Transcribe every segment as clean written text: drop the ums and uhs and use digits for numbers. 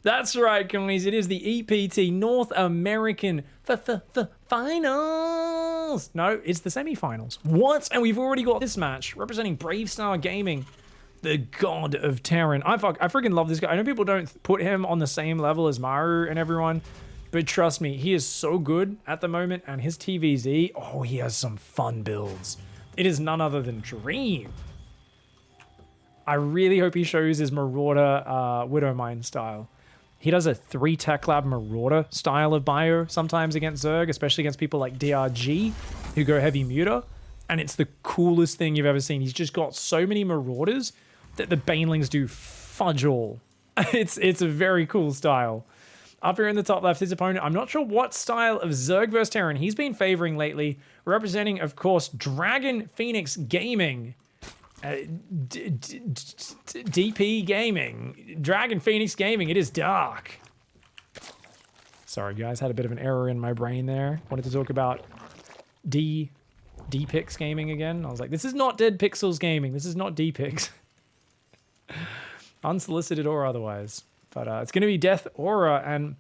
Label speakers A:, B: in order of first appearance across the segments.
A: That's right, guys. It is the EPT North American Finals. No, it's the semifinals. What? And we've already got this match representing Bravestar Gaming, the god of Terran. I freaking love this guy. I know people don't put him on the same level as Maru and everyone, but trust me, he is so good at the moment, and his TVZ, oh, he has some fun builds. It is none other than Dream. I really hope he shows his Marauder Widowmine style. He does a 3 Tech Lab Marauder style of bio sometimes against Zerg, especially against people like DRG who go heavy muta, and it's the coolest thing you've ever seen. He's just got so many Marauders that the Banelings do fudge all. It's a very cool style. Up here in the top left, his opponent, I'm not sure what style of Zerg vs Terran he's been favoring lately, representing, of course, Dragon Phoenix Gaming. DP Gaming. Dragon Phoenix Gaming. It is dark. Sorry, guys. Had a bit of an error in my brain there. Wanted to talk about D-Pix Gaming again. I was like, this is not Dead Pixels Gaming. This is not D-Pix. Unsolicited or otherwise. But it's going to be Death Aura. And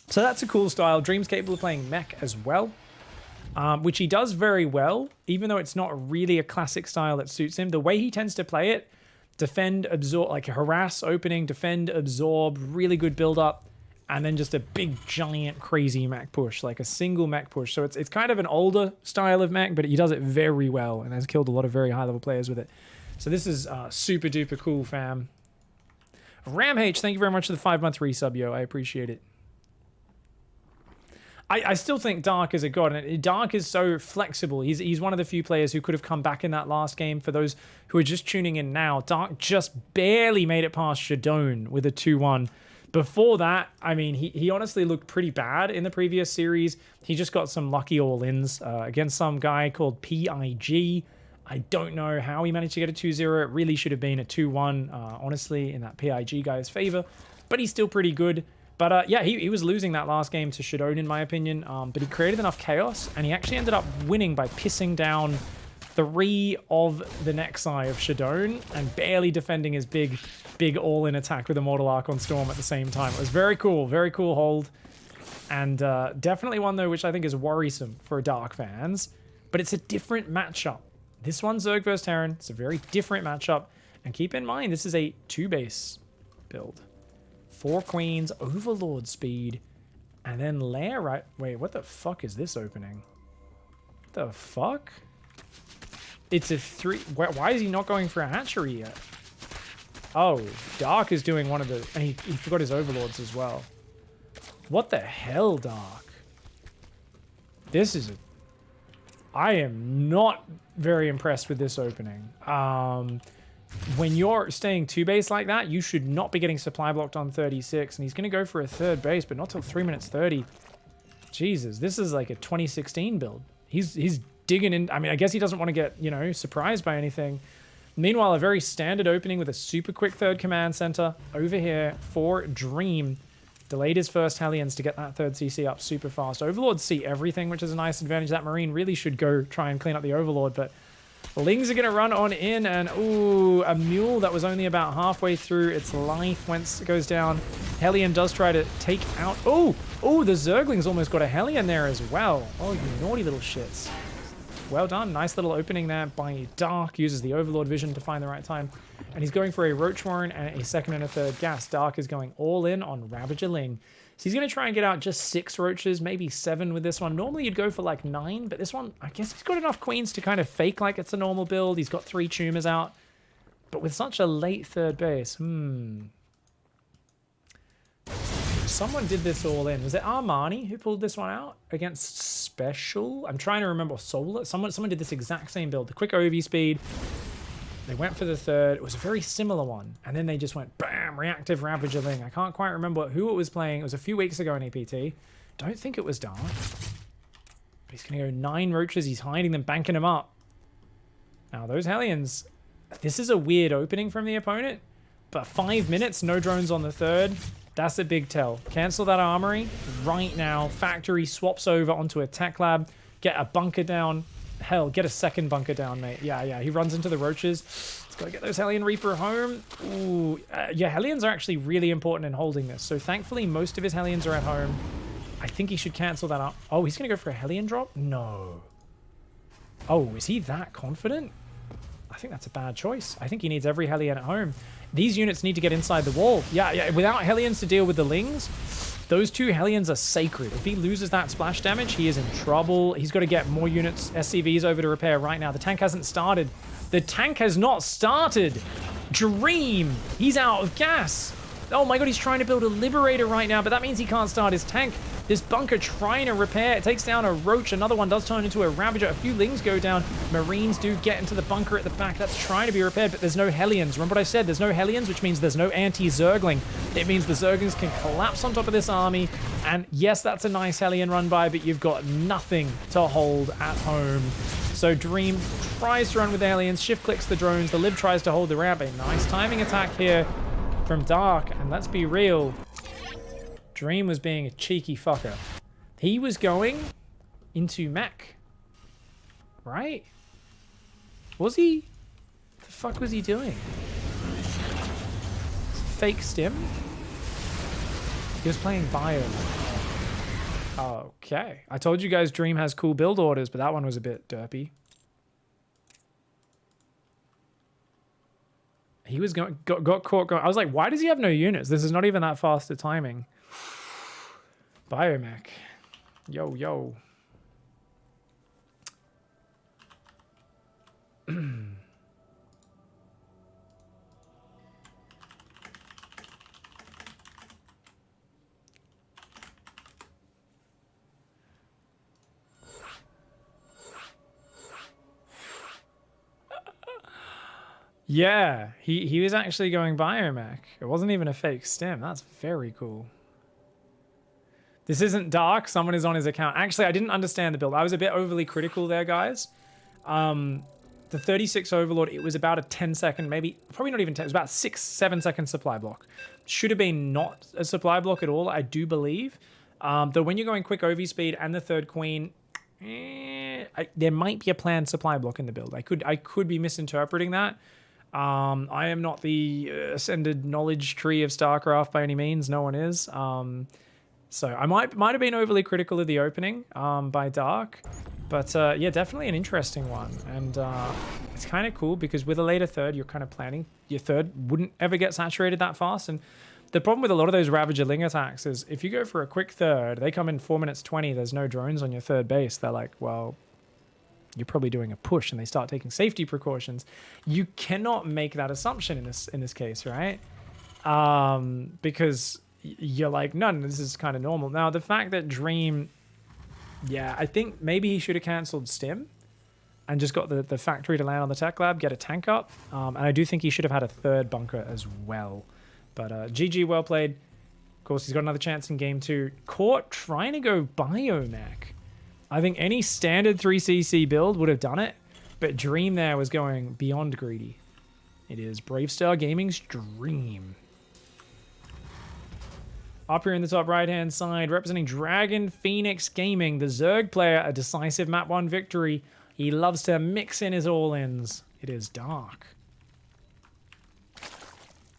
A: so that's a cool style. Dream's capable of playing mech as well. Which he does very well, even though it's not really a classic style that suits him. The way he tends to play it, defend, absorb, like harass opening, defend, absorb, really good build up, and then just a big, giant, crazy mech push, like a single mech push. So it's kind of an older style of mech, but he does it very well and has killed a lot of very high-level players with it. So this is super duper cool, fam. Ram H, thank you very much for the 5-month resub, yo. I appreciate it. I still think Dark is a god, and Dark is so flexible. He's one of the few players who could have come back in that last game. For those who are just tuning in now, Dark just barely made it past Shadone with a 2-1. Before that, I mean, he honestly looked pretty bad in the previous series. He just got some lucky all-ins against some guy called PIG. I don't know how he managed to get a 2-0. It really should have been a 2-1, honestly, in that PIG guy's favor. But he's still pretty good. But yeah, he was losing that last game to Shadone, in my opinion. But he created enough chaos, and he actually ended up winning by pissing down 3 of the Nexi of Shadone and barely defending his big all-in attack with Immortal Arc on Storm at the same time. It was very cool hold. And definitely one, though, which I think is worrisome for Dark fans. But it's a different matchup. This one's Zerg vs Terran. It's a very different matchup. And keep in mind, this is a 2-base build. 4 queens, overlord speed, and then lair, right? Wait, what the fuck is this opening? The fuck? It's a 3. Why is he not going for a hatchery yet? Oh, Dark is doing one of the... And he forgot his overlords as well. What the hell, Dark? This is a... I am not very impressed with this opening. When you're staying 2-base like that, you should not be getting supply blocked on 36. And he's going to go for a 3rd base, but not till 3 minutes 30. Jesus, this is like a 2016 build. He's digging in. I mean, I guess he doesn't want to get, you know, surprised by anything. Meanwhile, a very standard opening with a super quick 3rd command center over here for Dream. Delayed his first Hellions to get that 3rd CC up super fast. Overlords see everything, which is a nice advantage. That Marine really should go try and clean up the Overlord, but Lings are going to run on in, and ooh, a Mule that was only about halfway through its life once it goes down. Hellion does try to take out... Oh, the Zerglings almost got a Hellion there as well. Oh, you naughty little shits. Well done. Nice little opening there by Dark. Uses the Overlord vision to find the right time. And he's going for a Roach Warren and a 2nd and a 3rd gas. Dark is going all in on Ravager Ling. So he's going to try and get out just 6 Roaches, maybe 7 with this one. Normally you'd go for like 9, but this one, I guess he's got enough Queens to kind of fake like it's a normal build. He's got 3 Tumors out. But with such a late 3rd base, Someone did this all in. Was it Armani who pulled this one out against Special? I'm trying to remember. Solar? Someone did this exact same build. The quick OV speed. They went for the 3rd. It was a very similar one. And then they just went, bam, reactive Ravager Ling. I can't quite remember who it was playing. It was a few weeks ago in APT. Don't think it was Dark. But he's going to go 9 Roaches. He's hiding them, banking them up. Now, those Hellions, this is a weird opening from the opponent. But 5 minutes, no drones on the 3rd. That's a big tell. Cancel that armory right now. Factory swaps over onto a tech lab. Get a bunker down. Hell, get a 2nd bunker down, mate. Yeah. He runs into the Roaches. Gotta get those Hellion Reaper home. Ooh, yeah, Hellions are actually really important in holding this. So thankfully, most of his Hellions are at home. I think he should cancel that up. Oh, he's gonna go for a Hellion drop? No. Oh, is he that confident? I think that's a bad choice. I think he needs every Hellion at home. These units need to get inside the wall. Yeah, without Hellions to deal with the Lings, those 2 Hellions are sacred. If he loses that splash damage, he is in trouble. He's got to get more units, SCVs over to repair right now. The tank hasn't started. The tank has not started. Dream. He's out of gas. Oh my god, he's trying to build a Liberator right now, but that means he can't start his tank. This bunker trying to repair. It takes down a Roach. Another one does turn into a Ravager. A few Lings go down. Marines do get into the bunker at the back. That's trying to be repaired, but there's no Hellions. Remember what I said? There's no Hellions, which means there's no anti-Zergling. It means the Zerglings can collapse on top of this army. And yes, that's a nice Hellion run by, but you've got nothing to hold at home. So Dream tries to run with the Hellions. Shift clicks the drones. The Lib tries to hold the ramp. A nice timing attack here from Dark. And let's be real. Dream was being a cheeky fucker. He was going into mech. Right? Was he? What the fuck was he doing? Fake stim? He was playing bio. Okay. I told you guys Dream has cool build orders, but that one was a bit derpy. He was got caught going. I was like, why does he have no units? This is not even that fast a timing. Biomech. Yo, yo. Yeah, he was actually going biomech. It wasn't even a fake stem. That's very cool. This isn't Dark. Someone is on his account. Actually, I didn't understand the build. I was a bit overly critical there, guys. The 36 Overlord, it was about a 10-second, maybe, probably not even 10, it was about 6-7 second supply block. Should have been not a supply block at all, I do believe. Though when you're going quick OV speed and the third queen, there might be a planned supply block in the build. I could be misinterpreting that. I am not the ascended knowledge tree of StarCraft by any means. No one is. So I might have been overly critical of the opening by Dark. But yeah, definitely an interesting one. And it's kind of cool because with a later third, you're kind of planning your third wouldn't ever get saturated that fast. And the problem with a lot of those Ravager Ling attacks is if you go for a quick third, they come in 4 minutes 20, there's no drones on your third base. They're like, well, you're probably doing a push, and they start taking safety precautions. You cannot make that assumption in this case, right? Because you're like, no, this is kind of normal. Now, the fact that Dream, yeah, I think maybe he should have cancelled Stim and just got the factory to land on the tech lab, get a tank up. And I do think he should have had a third bunker as well. But GG, well played. Of course, he's got another chance in game 2. Caught trying to go biomech. I think any standard 3cc build would have done it, but Dream there was going beyond greedy. It is Bravestar Gaming's Dream. Up here in the top right-hand side, representing Dragon Phoenix Gaming, the Zerg player, a decisive map 1 victory. He loves to mix in his all-ins. It is Dark.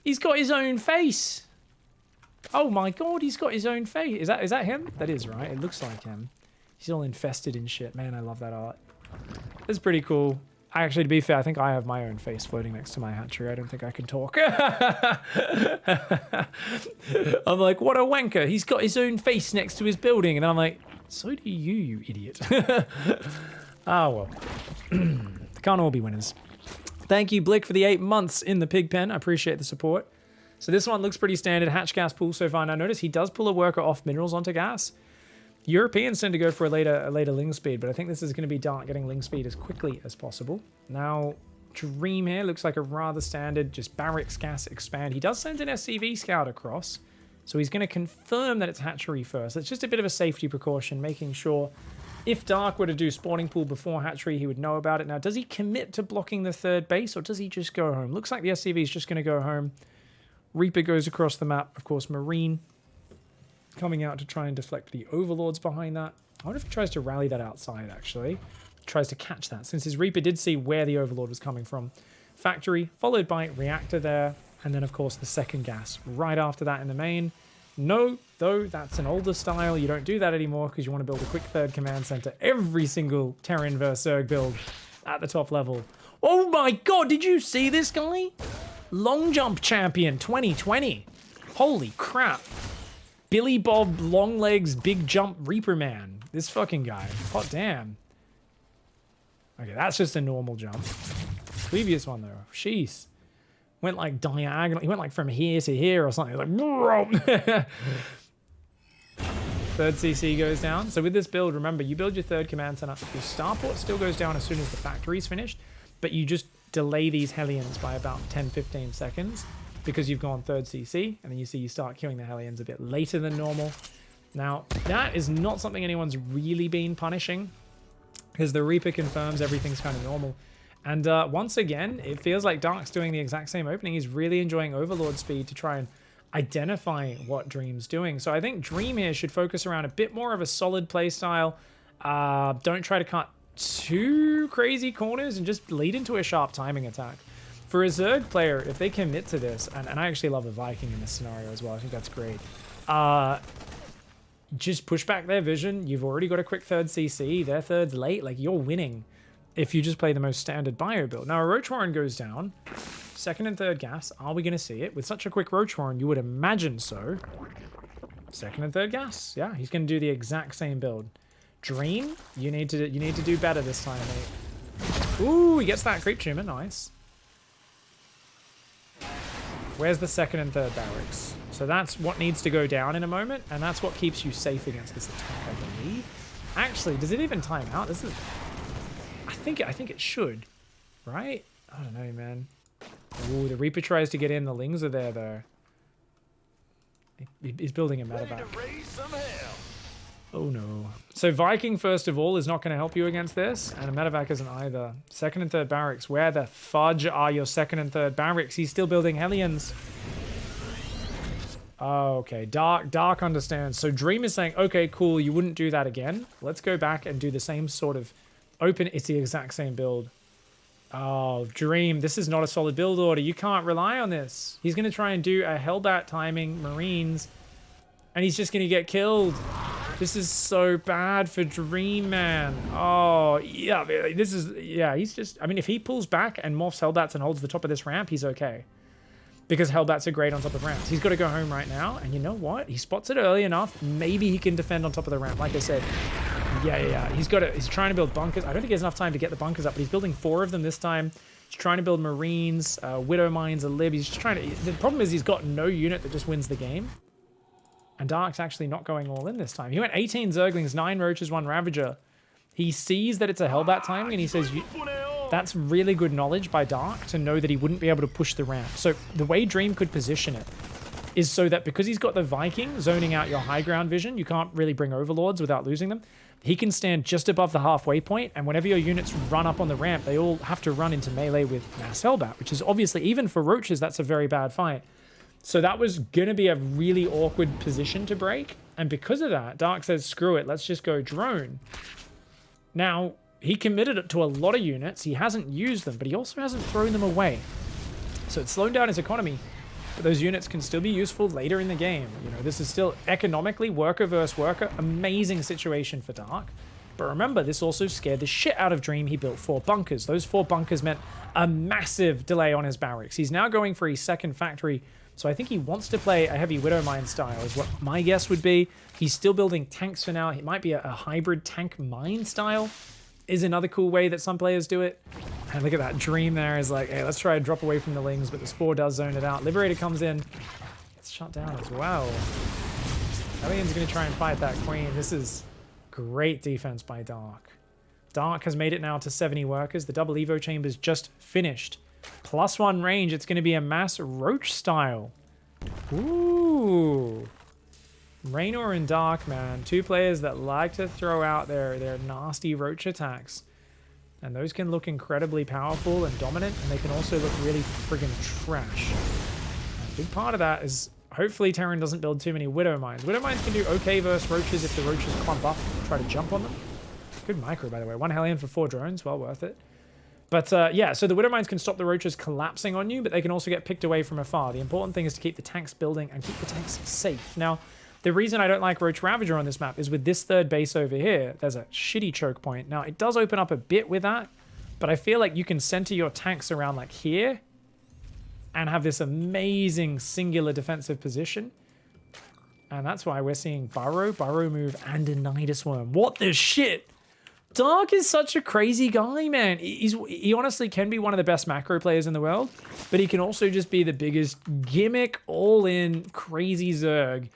A: He's got his own face. Oh my god, he's got his own face. Is that him? That is, right? It looks like him. He's all infested in shit. Man, I love that art. It's pretty cool. Actually, to be fair, I think I have my own face floating next to my hatchery. I don't think I can talk. I'm like, what a wanker. He's got his own face next to his building. And I'm like, so do you, you idiot. Ah, well. Can't all be winners. Thank you, Blick, for the 8 months in the pig pen. I appreciate the support. So this one looks pretty standard. Hatch gas pool so far. Now notice he does pull a worker off minerals onto gas. Europeans tend to go for a later ling speed, but I think this is going to be Dark getting ling speed as quickly as possible. Now, Dream here looks like a rather standard, just barracks gas expand. He does send an SCV scout across, so he's going to confirm that it's hatchery first. It's just a bit of a safety precaution, making sure if Dark were to do spawning pool before hatchery, he would know about it. Now, does he commit to blocking the third base, or does he just go home? Looks like the SCV is just going to go home. Reaper goes across the map, of course, Marine coming out to try and deflect the Overlords behind that. I wonder if he tries to rally that outside, actually. Tries to catch that, since his Reaper did see where the Overlord was coming from. factory, followed by reactor there, and then of course the second gas right after that in the main. No, though, that's an older style. You don't do that anymore because you want to build a quick third command center every single Terran vs Zerg build at the top level. Oh my god, did you see this guy? Long jump champion 2020. Holy crap. Billy Bob long legs big jump Reaper man. This fucking guy. Hot damn. Okay, that's just a normal jump. Previous one though. Sheesh. Went like diagonal. He went like from here to here or something. Like, third CC goes down. So with this build, remember, you build your third command center. Your starport still goes down as soon as the factory's finished, but you just delay these Hellions by about 10-15 seconds because you've gone third CC, and then you see you start killing the Hellions a bit later than normal. Now, that is not something anyone's really been punishing because the Reaper confirms everything's kind of normal. And once again, it feels like Dark's doing the exact same opening. He's really enjoying Overlord speed to try and identify what Dream's doing. So I think Dream here should focus around a bit more of a solid play style. Don't try to cut too crazy corners and just lead into a sharp timing attack. For a Zerg player, if they commit to this, and I actually love a Viking in this scenario as well, I think that's great. Just push back their vision. You've already got a quick third CC. Their third's late. Like, you're winning if you just play the most standard bio build. Now, a Roach Warren goes down. Second and third gas. Are we going to see it? With such a quick Roach Warren, you would imagine so. Second and third gas. Yeah, he's going to do the exact same build. Dream, you need to do better this time, mate. Ooh, he gets that creep tumor. Nice. Where's the second and third barracks? So that's what needs to go down in a moment, and that's what keeps you safe against this attack, I believe. Actually, does it even time out? This is... I think it should, right? I don't know, man. Ooh, the Reaper tries to get in. The Lings are there, though. He's building a medevac. Oh, no. So Viking, first of all, is not going to help you against this, and a medevac isn't either. Second and third barracks. Where the fudge are your second and third barracks? He's still building Hellions. Oh, okay. Dark understands. So Dream is saying, okay, cool, you wouldn't do that again. Let's go back and do the same sort of open. It's the exact same build. Oh, Dream, this is not a solid build order. You can't rely on this. He's going to try and do a Hellbat timing Marines, and he's just going to get killed. This is so bad for Dream, man. Oh, yeah, this is, yeah, he's just, I mean, if he pulls back and morphs Hellbats and holds the top of this ramp, he's okay. Because Hellbats are great on top of ramps. He's got to go home right now, and you know what? He spots it early enough. Maybe he can defend on top of the ramp, like I said. Yeah. He's trying to build bunkers. I don't think he has enough time to get the bunkers up, but he's building 4 of them this time. He's trying to build Marines, Widow Mines, a Lib. He's just trying to... The problem is he's got no unit that just wins the game. And Dark's actually not going all in this time. He went 18 Zerglings, 9 Roaches, 1 Ravager. He sees that it's a Hellbat timing, and he says... That's really good knowledge by Dark to know that he wouldn't be able to push the ramp. So the way Dream could position it is so that because he's got the Viking zoning out your high ground vision, you can't really bring Overlords without losing them. He can stand just above the halfway point, and whenever your units run up on the ramp, they all have to run into melee with Mass Hellbat, which is obviously, even for Roaches, that's a very bad fight. So that was going to be a really awkward position to break. And because of that, Dark says, screw it, let's just go drone. Now, he committed it to a lot of units. He hasn't used them, but he also hasn't thrown them away. So it's slowed down his economy, but those units can still be useful later in the game. You know, this is still economically worker versus worker. Amazing situation for Dark. But remember, this also scared the shit out of Dream. He built 4 bunkers. Those 4 bunkers meant a massive delay on his barracks. He's now going for his second factory. So I think he wants to play a heavy Widow Mine style is what my guess would be. He's still building tanks for now. It might be a hybrid tank mine style. Is another cool way that some players do it. And look at that. Dream there is like, hey, let's try and drop away from the Lings, but the Spore does zone it out. Liberator comes in. It's shut down as well. Alien's going to try and fight that Queen. This is great defense by Dark. Dark has made it now to 70 workers. The double Evo chamber's just finished. +1 range. It's going to be a mass Roach style. Ooh. Raynor and Dark, man. 2 players that like to throw out their nasty Roach attacks. And those can look incredibly powerful and dominant, and they can also look really friggin' trash. And a big part of that is hopefully Terran doesn't build too many Widow Mines. Widow Mines can do okay versus Roaches if the Roaches clump up and try to jump on them. Good micro, by the way. 1 Hellion for 4 drones. Well worth it. But yeah, so the Widow Mines can stop the roaches collapsing on you, but they can also get picked away from afar. The important thing is to keep the tanks building and keep the tanks safe. Now, the reason I don't like Roach Ravager on this map is with this third base over here, there's a shitty choke point. Now, it does open up a bit with that, but I feel like you can center your tanks around like here and have this amazing singular defensive position. And that's why we're seeing Burrow move, and a Nidus Worm. What the shit? Dark is such a crazy guy, man. He honestly can be one of the best macro players in the world, but he can also just be the biggest gimmick, all-in, crazy Zerg.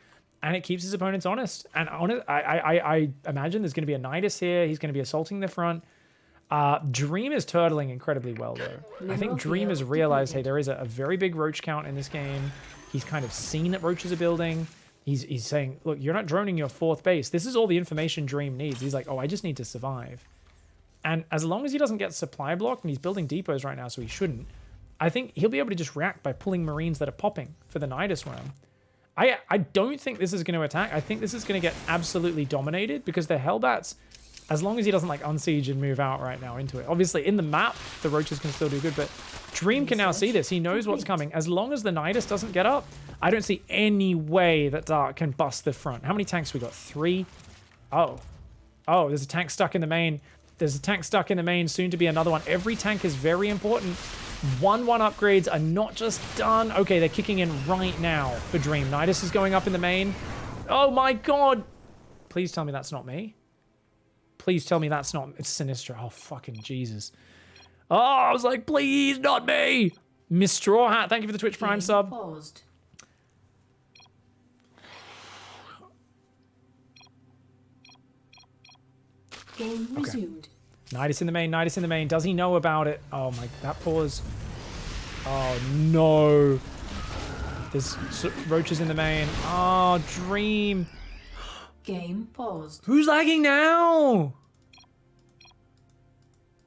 A: And it keeps his opponents honest. And I imagine there's going to be a Nidus here. He's going to be assaulting the front. Dream is turtling incredibly well, though. I think Dream has realized, hey, there is a very big roach count in this game. He's kind of seen that roaches are building. He's saying, look, you're not droning your fourth base. This is all the information Dream needs. He's like, oh, I just need to survive. And as long as he doesn't get supply blocked, and he's building depots right now, so he shouldn't, I think he'll be able to just react by pulling Marines that are popping for the Nidus Worm. I don't think this is going to attack. I think this is going to get absolutely dominated because the Hellbats, as long as he doesn't like unsiege and move out right now into it. Obviously, in the map, the roaches can still do good, but Dream can now see this. He knows what's coming. As long as the Nidus doesn't get up, I don't see any way that Dark can bust the front. How many tanks we got? 3? Oh, there's a tank stuck in the main. There's a tank stuck in the main, soon to be another one. Every tank is very important. 1-1 upgrades are not just done. Okay, they're kicking in right now for Dream. Nidus is going up in the main. Oh my god. Please tell me that's not me. Please tell me that's not... It's Sinistra. Oh, fucking Jesus. Oh, I was like, please, not me. Miss Straw Hat, thank you for the Twitch Prime sub.
B: Paused. Game resumed.
A: Nidus in the main, Nidus in the main. Does he know about it? Oh my, that pause. Oh no. There's roaches in the main. Oh, Dream.
B: Game paused.
A: Who's lagging now?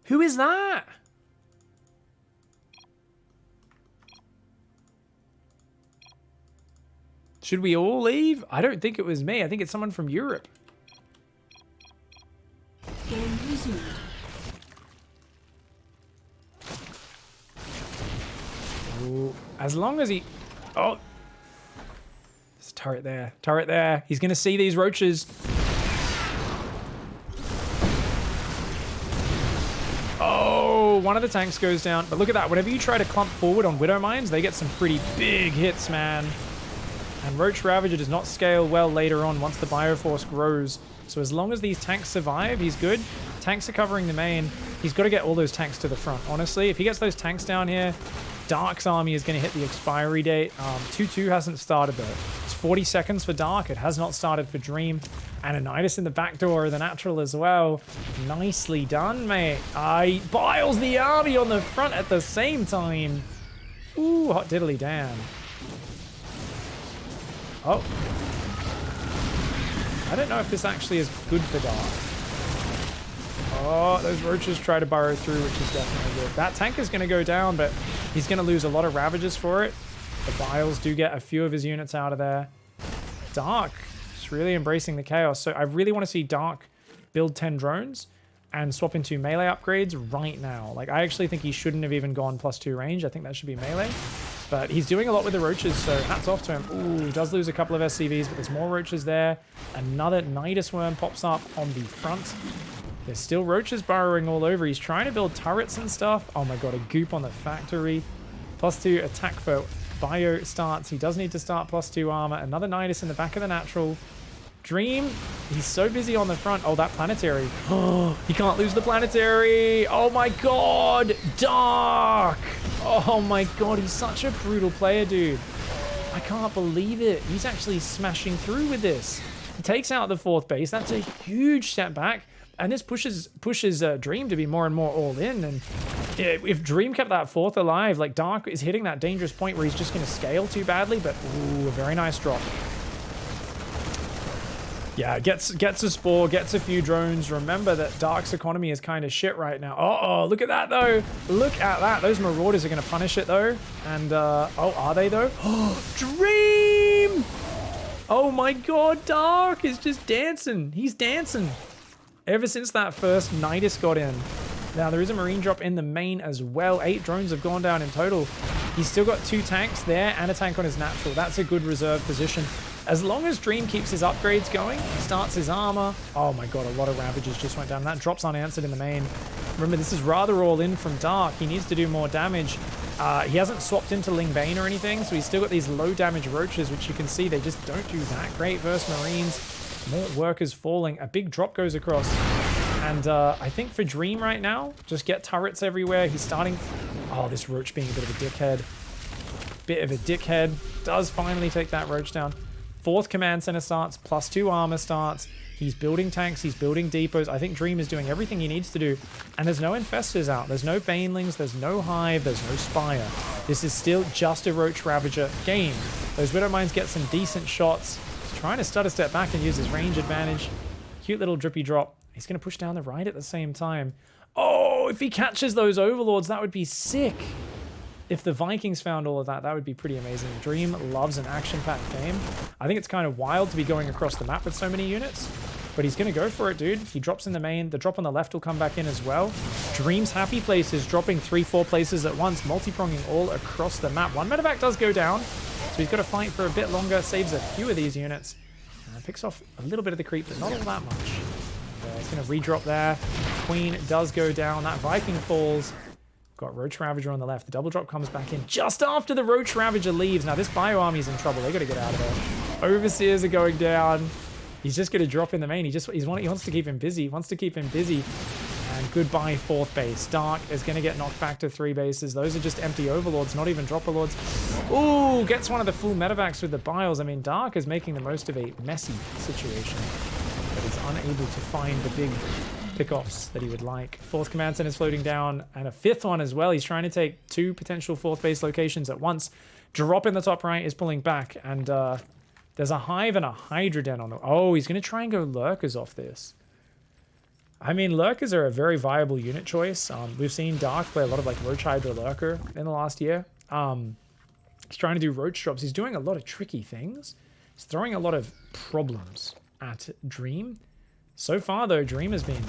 A: Who is that? Should we all leave? I don't think it was me. I think it's someone from Europe.
B: Game resumed.
A: Ooh, as long as he... Oh. There's a turret there. Turret there. He's going to see these roaches. Oh, one of the tanks goes down. But look at that. Whenever you try to clump forward on Widow Mines, they get some pretty big hits, man. And Roach Ravager does not scale well later on once the Bioforce grows. So as long as these tanks survive, he's good. Tanks are covering the main. He's got to get all those tanks to the front. Honestly, if he gets those tanks down here, Dark's army is going to hit the expiry date. 2-2 hasn't started though. It's 40 seconds for Dark. It has not started for Dream. And a Nidus in the back door of the natural as well. Nicely done, mate. He biles the army on the front at the same time. Ooh, hot diddly damn. Oh. I don't know if this actually is good for Dark. Oh, those roaches try to burrow through, which is definitely good. That tank is going to go down, but he's going to lose a lot of Ravagers for it. The Biles do get a few of his units out of there. Dark is really embracing the chaos. So I really want to see Dark build 10 drones and swap into melee upgrades right now. Like, I actually think he shouldn't have even gone +2 range. I think that should be melee. But he's doing a lot with the roaches, so hats off to him. Ooh, he does lose a couple of SCVs, but there's more roaches there. Another Nidus Worm pops up on the front. There's still roaches burrowing all over. He's trying to build turrets and stuff. Oh my god, a goop on the factory. +2 attack for Bio starts. He does need to start +2 armor. Another Nidus in the back of the natural. Dream, he's so busy on the front. Oh, that planetary. Oh, he can't lose the planetary. Oh my god, Dark. Oh my god, he's such a brutal player, dude. I can't believe it. He's actually smashing through with this. He takes out the 4th base. That's a huge setback. And this pushes Dream to be more and more all in. And if Dream kept that 4th alive, like Dark is hitting that dangerous point where he's just going to scale too badly. But ooh, a very nice drop. Yeah, gets a spore, gets a few drones. Remember that Dark's economy is kind of shit right now. Oh, look at that though. Look at that. Those Marauders are going to punish it though. And, oh, are they though? Oh, Dream! Oh my god, Dark is just dancing. He's dancing. Ever since that first Nidus got in, Now, there is a Marine drop in the main as well. 8 drones have gone down in total. He's still got 2 tanks there and a tank on his natural. That's a good reserve position. As long as Dream keeps his upgrades going, starts his armor. Oh my god, a lot of Ravagers just went down. That drop's unanswered in the main. Remember, this is rather all in from Dark. He needs to do more damage. He hasn't swapped into Ling Bane or anything, so he's still got these low damage Roaches, which you can see they just don't do that great versus Marines. More workers falling. A big drop goes across. And I think for Dream right now, just get turrets everywhere. He's starting... Oh, this Roach being a bit of a dickhead. Bit of a dickhead. Does finally take that Roach down. 4th command center starts, +2 armor starts. He's building tanks, he's building depots. I think Dream is doing everything he needs to do. And there's no Infestors out. There's no Banelings, there's no Hive, there's no Spire. This is still just a Roach Ravager game. Those Widowmines get some decent shots. He's trying to stutter step back and use his range advantage. Cute little drippy drop. He's going to push down the right at the same time. Oh, if he catches those Overlords, that would be sick. If the Vikings found all of that, that would be pretty amazing. Dream loves an action-packed game. I think it's kind of wild to be going across the map with so many units, but he's going to go for it, dude. He drops in the main. The drop on the left will come back in as well. Dream's happy places, dropping 3-4 places at once, multi-pronging all across the map. 1 medevac does go down, so he's got to fight for a bit longer, saves a few of these units. Picks off a little bit of the creep, but not all that much. He's going to redrop there. Queen does go down. That Viking falls. Got Roach Ravager on the left. The double drop comes back in just after the Roach Ravager leaves. Now this Bio Army's in trouble. They got to get out of there. Overseers are going down. He's just going to drop in the main. He wants to keep him busy. And goodbye 4th base. Dark is going to get knocked back to 3 bases. Those are just empty Overlords, not even Dropper Lords. Ooh, gets one of the full medevacs with the Biles. I mean, Dark is making the most of a messy situation, but is unable to find the big pickoffs that he would like. 4th command center is floating down, and a 5th one as well. He's trying to take 2 potential 4th base locations at once. Drop in the top right is pulling back, and there's a Hive and a Hydra Den on the... Oh, he's going to try and go Lurkers off this. I mean, Lurkers are a very viable unit choice. We've seen Dark play a lot of like Roach Hydra Lurker in the last year. He's trying to do Roach drops. He's doing a lot of tricky things. He's throwing a lot of problems at Dream. So far, though, Dream has been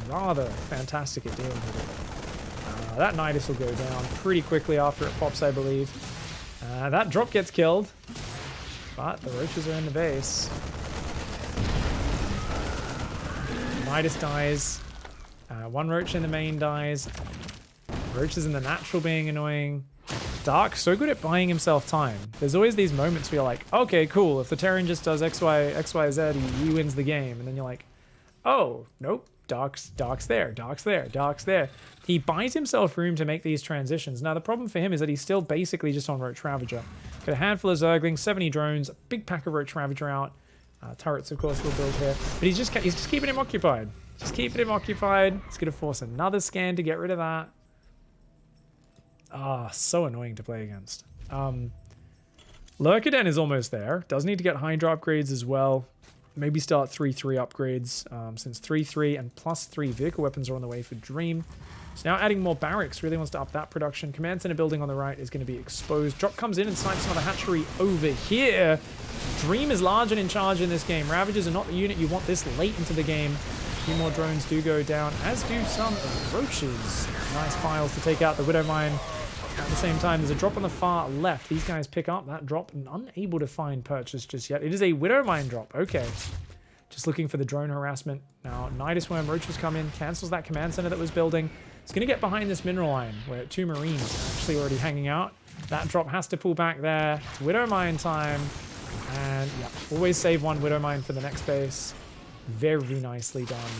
A: rather fantastic at dealing with it. That Nidus will go down pretty quickly after it pops, I believe. That drop gets killed, but the Roaches are in the base. Nidus dies. 1 Roach in the main dies. Roaches in the natural being annoying. Dark, so good at buying himself time. There's always these moments where you're like, okay, cool. If the Terran just does X, Y, Z, he wins the game. And then you're like, oh, nope. Dark's there. He buys himself room to make these transitions. Now, the problem for him is that he's still basically just on Roach Ravager. Got a handful of Zerglings, 70 drones, a big pack of Roach Ravager out. Turrets, of course, will build here. But he's just keeping him occupied. He's going to force another scan to get rid of that. So annoying to play against. Lurker Den is almost there. Does need to get Hydra upgrades as well. Maybe start 3-3 upgrades, since 3-3 and +3 vehicle weapons are on the way for Dream. So now adding more barracks, really wants to up that production. Command center building on the right is going to be exposed. Drop comes in and snipes another hatchery over here. Dream is large and in charge in this game. Ravagers are not the unit you want this late into the game. A few more drones do go down, as do some of the Roaches. Nice piles to take out the Widowmine. At the same time, there's a drop on the far left. These guys pick up that drop and unable to find purchase just yet. It is a Widowmine drop. Okay. Just looking for the drone harassment. Now, Nidus Worm Roaches come in, cancels that command center that was building. It's going to get behind this mineral line where 2 Marines are actually already hanging out. That drop has to pull back there. It's Widowmine time. And yeah, always save 1 Widowmine for the next base. Very nicely done.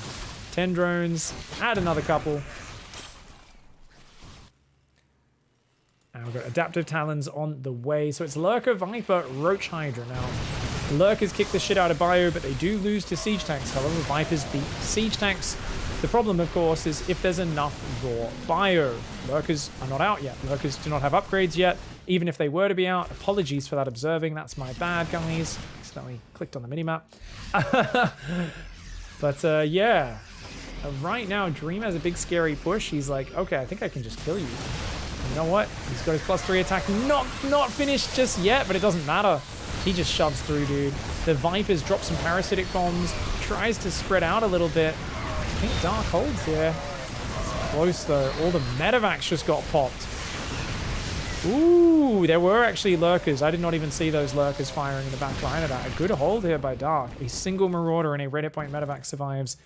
A: 10 drones. Add another couple. And we've got Adaptive Talons on the way. So it's Lurker, Viper, Roach Hydra now. Lurkers kick the shit out of Bio, but they do lose to Siege Tanks. However, Vipers beat Siege Tanks. The problem, of course, is if there's enough raw Bio. Lurkers are not out yet. Lurkers do not have upgrades yet. Even if they were to be out, apologies for that observing. That's my bad, guys. Accidentally clicked on the minimap. But yeah. Right now, Dream has a big scary push. He's like, okay, I think I can just kill you. You know what? He's got his +3 attack. Not finished just yet, but it doesn't matter. He just shoves through, dude. The Vipers drop some parasitic bombs. Tries to spread out a little bit. I think Dark holds here. close, though. All the medevacs just got popped. Ooh, there were actually lurkers. I did not even see those lurkers firing in the back line of that. A good hold here by Dark. A single Marauder and a red hit point medevac survives.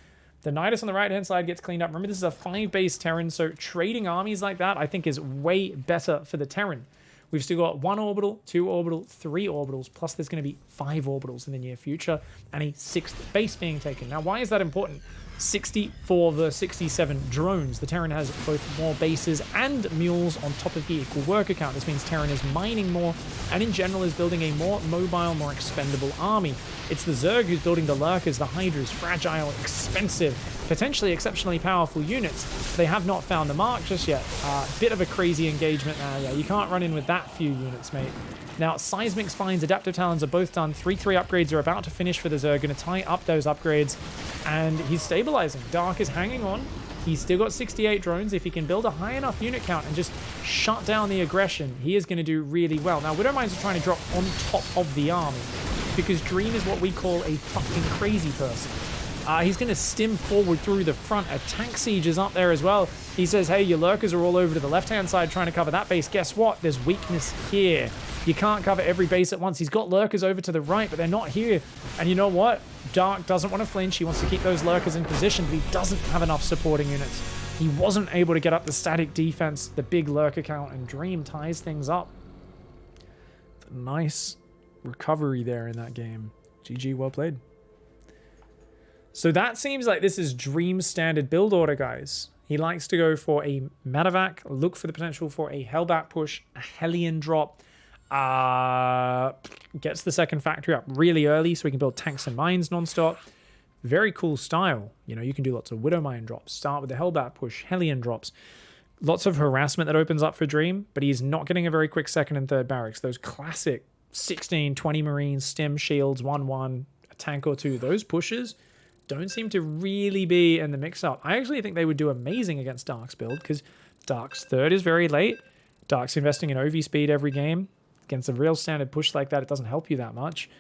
A: The Nidus on the right-hand side gets cleaned up. Remember, this is a 5-base Terran, so trading armies like that, I think, is way better for the Terran. We've still got 1 orbital, 2 orbital, 3 orbitals, plus there's going to be 5 orbitals in the near future, and a 6th base being taken. Now, why is that important? 64 versus 67 drones. The Terran has both more bases and mules on top of the equal worker count. This means Terran is mining more, and in general is building a more mobile, more expendable army. It's the Zerg who's building the Lurkers, the Hydras, fragile, expensive, potentially exceptionally powerful units. They have not found the mark just yet. Bit of a crazy engagement now. Yeah, you can't run in with that few units, mate. Now, Seismic Spines, Adaptive Talons are both done. 3-3 upgrades are about to finish for the Zerg. Going to tie up those upgrades. And he's stabilizing. Dark is hanging on. He's still got 68 drones. If he can build a high enough unit count and just shut down the aggression, he is going to do really well. Now, Widowmines are trying to drop on top of the army, because Dream is what we call a fucking crazy person. He's going to stim forward through the front. A tank siege is up there as well. He says, hey, your lurkers are all over to the left-hand side trying to cover that base. Guess what? There's weakness here. You can't cover every base at once. He's got lurkers over to the right, but they're not here. And you know what? Dark doesn't want to flinch. He wants to keep those lurkers in position, but he doesn't have enough supporting units. He wasn't able to get up the static defense, the big lurker count, and Dream ties things up. Nice recovery there in that game. GG, well played. So that seems like this is Dream's standard build order, guys. He likes to go for a medevac, look for the potential for a Hellbat push, a Hellion drop, gets the second factory up really early so we can build tanks and mines nonstop. Very cool style. You know, you can do lots of Widow Mine drops, start with the Hellbat push, Hellion drops. Lots of harassment that opens up for Dream, but he's not getting a very quick second and third barracks. Those classic 16, 20 Marines, stem shields, 1-1, a tank or two, those pushes don't seem to really be in the mix-up. I actually think they would do amazing against Dark's build, because Dark's third is very late. Dark's investing in OV speed every game. Against a real standard push like that, it doesn't help you that much.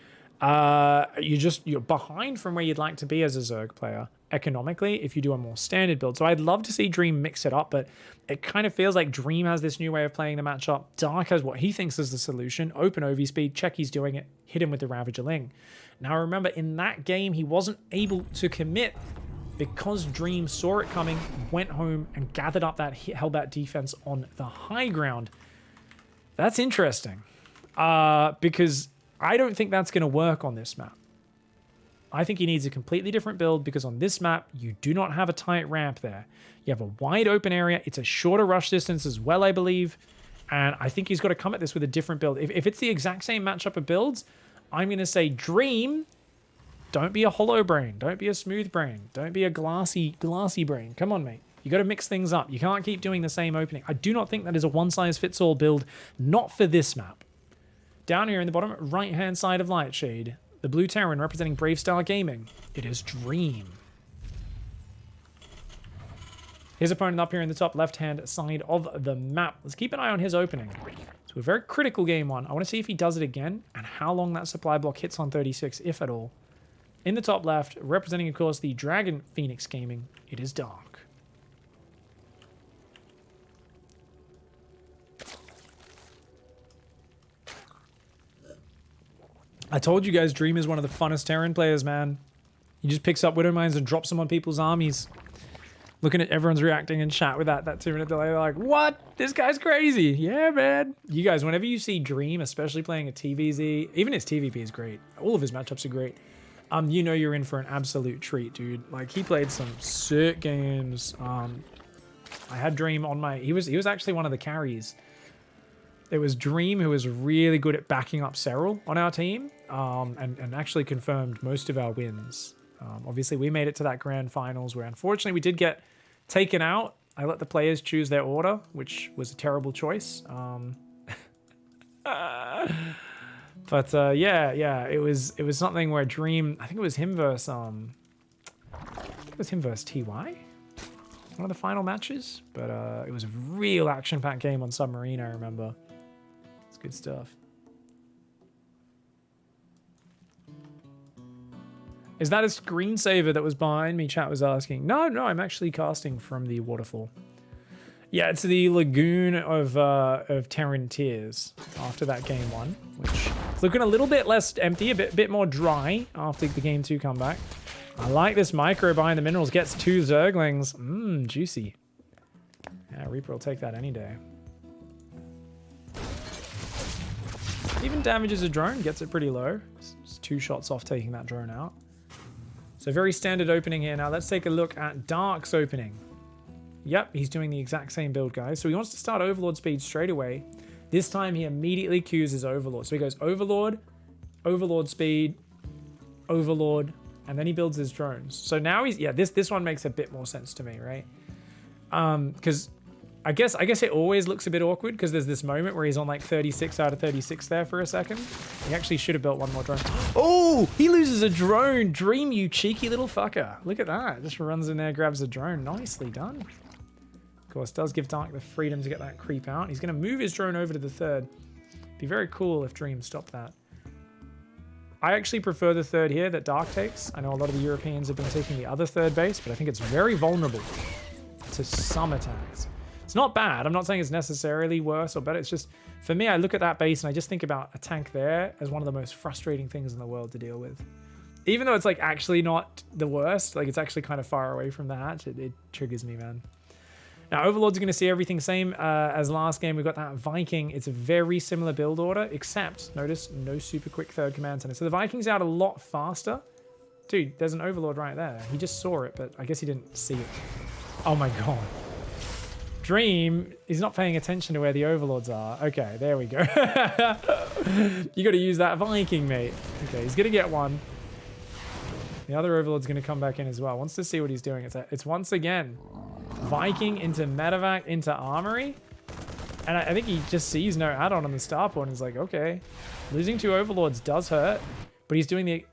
A: You're behind from where you'd like to be as a Zerg player economically if you do a more standard build. So I'd love to see Dream mix it up, but it kind of feels like Dream has this new way of playing the matchup. Dark has what he thinks is the solution. Open OV speed, check he's doing it, hit him with the Ravager Ling. Now remember, in that game, he wasn't able to commit because Dream saw it coming, went home, and gathered up that Hellbat defense on the high ground. That's interesting, because I don't think that's going to work on this map. I think he needs a completely different build, because on this map, you do not have a tight ramp there. You have a wide open area. It's a shorter rush distance as well, I believe. And I think he's got to come at this with a different build. If it's the exact same matchup of builds, I'm going to say Dream, don't be a hollow brain. Don't be a smooth brain. Don't be a glassy brain. Come on, mate. You got to mix things up. You can't keep doing the same opening. I do not think that is a one-size-fits-all build, not for this map. Down here in the bottom right-hand side of Lightshade, the blue Terran representing Brave Star Gaming. It is Dream. His opponent up here in the top left-hand side of the map. Let's keep an eye on his opening. So a very critical game one. I want to see if he does it again and how long that supply block hits on 36, if at all. In the top left, representing, of course, the Dragon Phoenix Gaming, it is Dark. I told you guys, Dream is one of the funnest Terran players, man. He just picks up Widow Mines and drops them on people's armies. Looking at everyone's reacting in chat with that 2-minute delay, they're like, what? This guy's crazy. Yeah, man. You guys, whenever you see Dream, especially playing a TVZ, even his TVP is great. All of his matchups are great. You know you're in for an absolute treat, dude. Like, he played some sick games. I had Dream on my... He was actually one of the carries. It was Dream who was really good at backing up Serral on our team, and actually confirmed most of our wins. Obviously, we made it to that grand finals where unfortunately we did get taken out. I let the players choose their order, which was a terrible choice. But yeah, it was something where Dream, I think it was him versus TY, one of the final matches. But it was a real action-packed game on Submarine, I remember. It's good stuff. Is that a screensaver that was behind me? Chat was asking. No, I'm actually casting from the waterfall. Yeah, it's the lagoon of Terran tears after that game 1, which is looking a little bit less empty, a bit more dry after the game 2 comeback. I like this micro behind the minerals. Gets 2 Zerglings. Mmm, juicy. Yeah, Reaper will take that any day. Even damages a drone, gets it pretty low. It's 2 shots off taking that drone out. So very standard opening here. Now let's take a look at Dark's opening. Yep, he's doing the exact same build, guys. So he wants to start Overlord speed straight away. This time he immediately queues his Overlord. So he goes Overlord, Overlord speed, Overlord, and then he builds his drones. So now he's, yeah, this one makes a bit more sense to me, right? Because I guess it always looks a bit awkward because there's this moment where he's on like 36 out of 36 there for a second. He actually should have built one more drone. Oh, he loses a drone. Dream, you cheeky little fucker. Look at that. Just runs in there, grabs a drone. Nicely done. Of course, does give Dark the freedom to get that creep out. He's going to move his drone over to the third. Be very cool if Dream stopped that. I actually prefer the third here that Dark takes. I know a lot of the Europeans have been taking the other third base, but I think it's very vulnerable to some attacks. It's not bad. I'm not saying it's necessarily worse or better. It's just, for me, I look at that base and I just think about a tank there as one of the most frustrating things in the world to deal with. Even though it's like actually not the worst, like it's actually kind of far away from the hatch, it triggers me, man. Now, Overlord's going to see everything same as last game. We've got that Viking. It's a very similar build order, except, notice, no super quick third command center. So the Viking's out a lot faster. Dude, there's an Overlord right there. He just saw it, but I guess he didn't see it. Oh my god. Dream, he's not paying attention to where the Overlords are. Okay, there we go. You got to use that Viking, mate. Okay, he's going to get one. The other Overlord's going to come back in as well. Wants to see what he's doing. It's once again Viking into medevac into armory. And I think he just sees no add-on on the starport and is like, okay, losing 2 Overlords does hurt, but he's doing the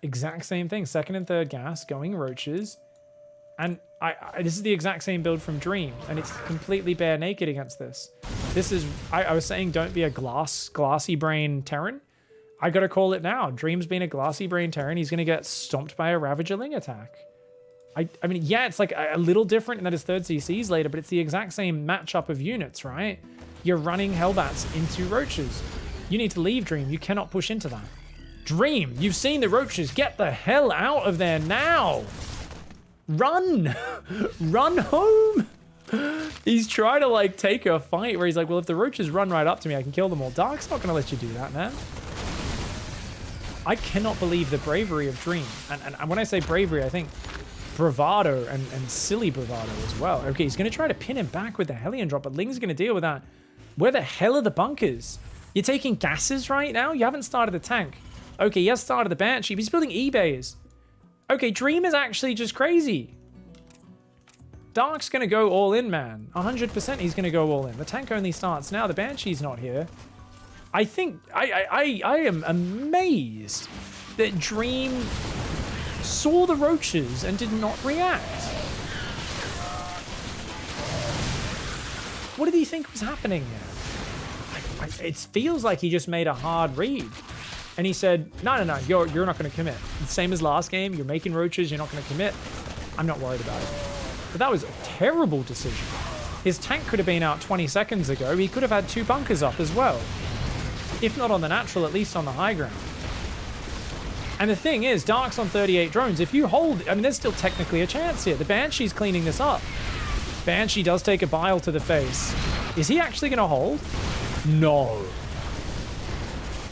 A: exact same thing. Second and third gas, going roaches. And this is the exact same build from Dream, and it's completely bare naked against this. This is, I was saying don't be a glassy brain Terran. I gotta call it now. Dream's been a glassy brain Terran. He's gonna get stomped by a Ravagerling attack. I mean, yeah, it's like a little different in that his third CC's later, but it's the exact same matchup of units, right? You're running Hellbats into roaches. You need to leave, Dream. You cannot push into that. Dream, you've seen the roaches. Get the hell out of there now. Run! Run home! He's trying to like take a fight where he's like, well, if the roaches run right up to me, I can kill them all. Dark's not going to let you do that, man. I cannot believe the bravery of Dream. And when I say bravery, I think bravado and silly bravado as well. Okay, he's going to try to pin him back with the Hellion drop, but Ling's going to deal with that. Where the hell are the bunkers? You're taking gases right now? You haven't started the tank. Okay, he has started the Banshee, but he's building eBays. Okay, Dream is actually just crazy. Dark's going to go all in, man. 100% he's going to go all in. The tank only starts now. The Banshee's not here. I think... I am amazed that Dream saw the roaches and did not react. What did he think was happening there? It feels like he just made a hard read. And he said, no, you're not going to commit. Same as last game. You're making roaches. You're not going to commit. I'm not worried about it. But that was a terrible decision. His tank could have been out 20 seconds ago. He could have had 2 bunkers up as well. If not on the natural, at least on the high ground. And the thing is, Dark's on 38 drones. If you hold... I mean, there's still technically a chance here. The Banshee's cleaning this up. Banshee does take a bile to the face. Is he actually going to hold? No.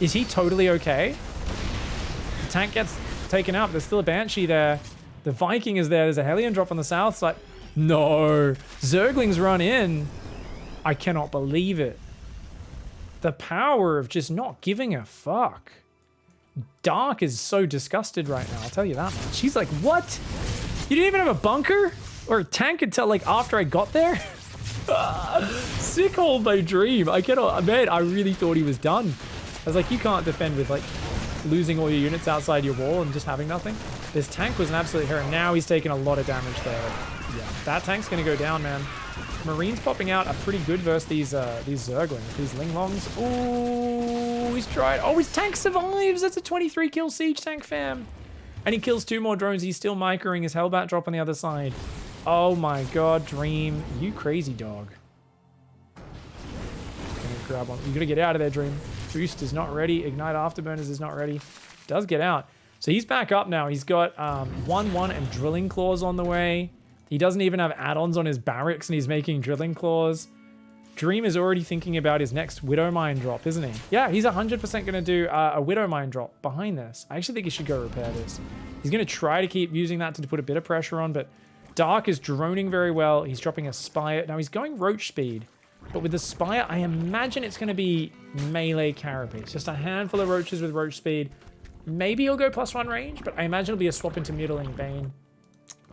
A: Is he totally okay? The tank gets taken out. There's still a Banshee there. The Viking is there. There's a Hellion drop on the south side. No. Zerglings run in. I cannot believe it. The power of just not giving a fuck. Dark is so disgusted right now. I'll tell you that much. She's like, what? You didn't even have a bunker? Or a tank until like after I got there? Sick hold by Dream. I cannot, man, I really thought he was done. I was like, you can't defend with like losing all your units outside your wall and just having nothing. This tank was an absolute hero. Now he's taking a lot of damage there. Yeah, that tank's gonna go down, man. Marines popping out are pretty good versus these Zerglings, these Linglongs. Ooh, he's tried. Oh, his tank survives. That's a 23 kill siege tank, fam. And he kills 2 more drones. He's still microing his Hellbat drop on the other side. Oh my god, Dream. You crazy dog. Gonna grab one. You gotta get out of there, Dream. Boost is not ready. Ignite Afterburners is not ready. Does get out. So he's back up now. He's got 1-1 and Drilling Claws on the way. He doesn't even have add-ons on his barracks and he's making Drilling Claws. Dream is already thinking about his next Widow Mine drop, isn't he? Yeah, he's 100% going to do a Widow Mine drop behind this. I actually think he should go repair this. He's going to try to keep using that to put a bit of pressure on, but Dark is droning very well. He's dropping a Spire. Now he's going Roach speed, but with the Spire, I imagine it's going to be melee carapace. Just a handful of Roaches with Roach speed. Maybe he'll go +1 range, but I imagine it'll be a swap into Mutiling Bane.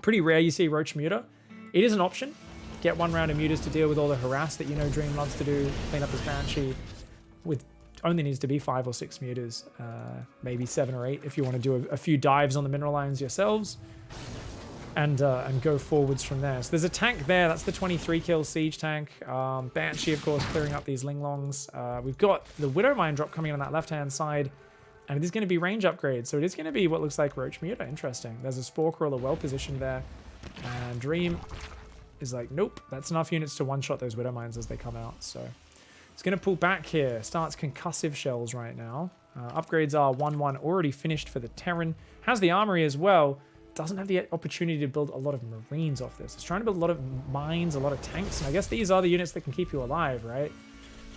A: Pretty rare you see Roach Muter. It is an option. Get 1 round of Muters to deal with all the harass that you know Dream loves to do. Clean up his Banshee. With only needs to be 5 or 6 Muters. Maybe 7 or 8 if you want to do a few dives on the mineral lines yourselves. And go forwards from there. So there's a tank there. That's the 23 kill siege tank. Banshee, of course, clearing up these Linglongs. We've got the Widow Mine drop coming on that left-hand side. And it is going to be range upgrades. So it is going to be what looks like Roach Muter. Interesting. There's a Spore Crawler well positioned there. And Dream is like, nope, that's enough units to one-shot those Widow Mines as they come out. So it's going to pull back here. Starts Concussive Shells right now. Upgrades are 1-1 already finished for the Terran. Has the Armory as well. Doesn't have the opportunity to build a lot of Marines off this. It's trying to build a lot of mines, a lot of tanks. And I guess these are the units that can keep you alive, right?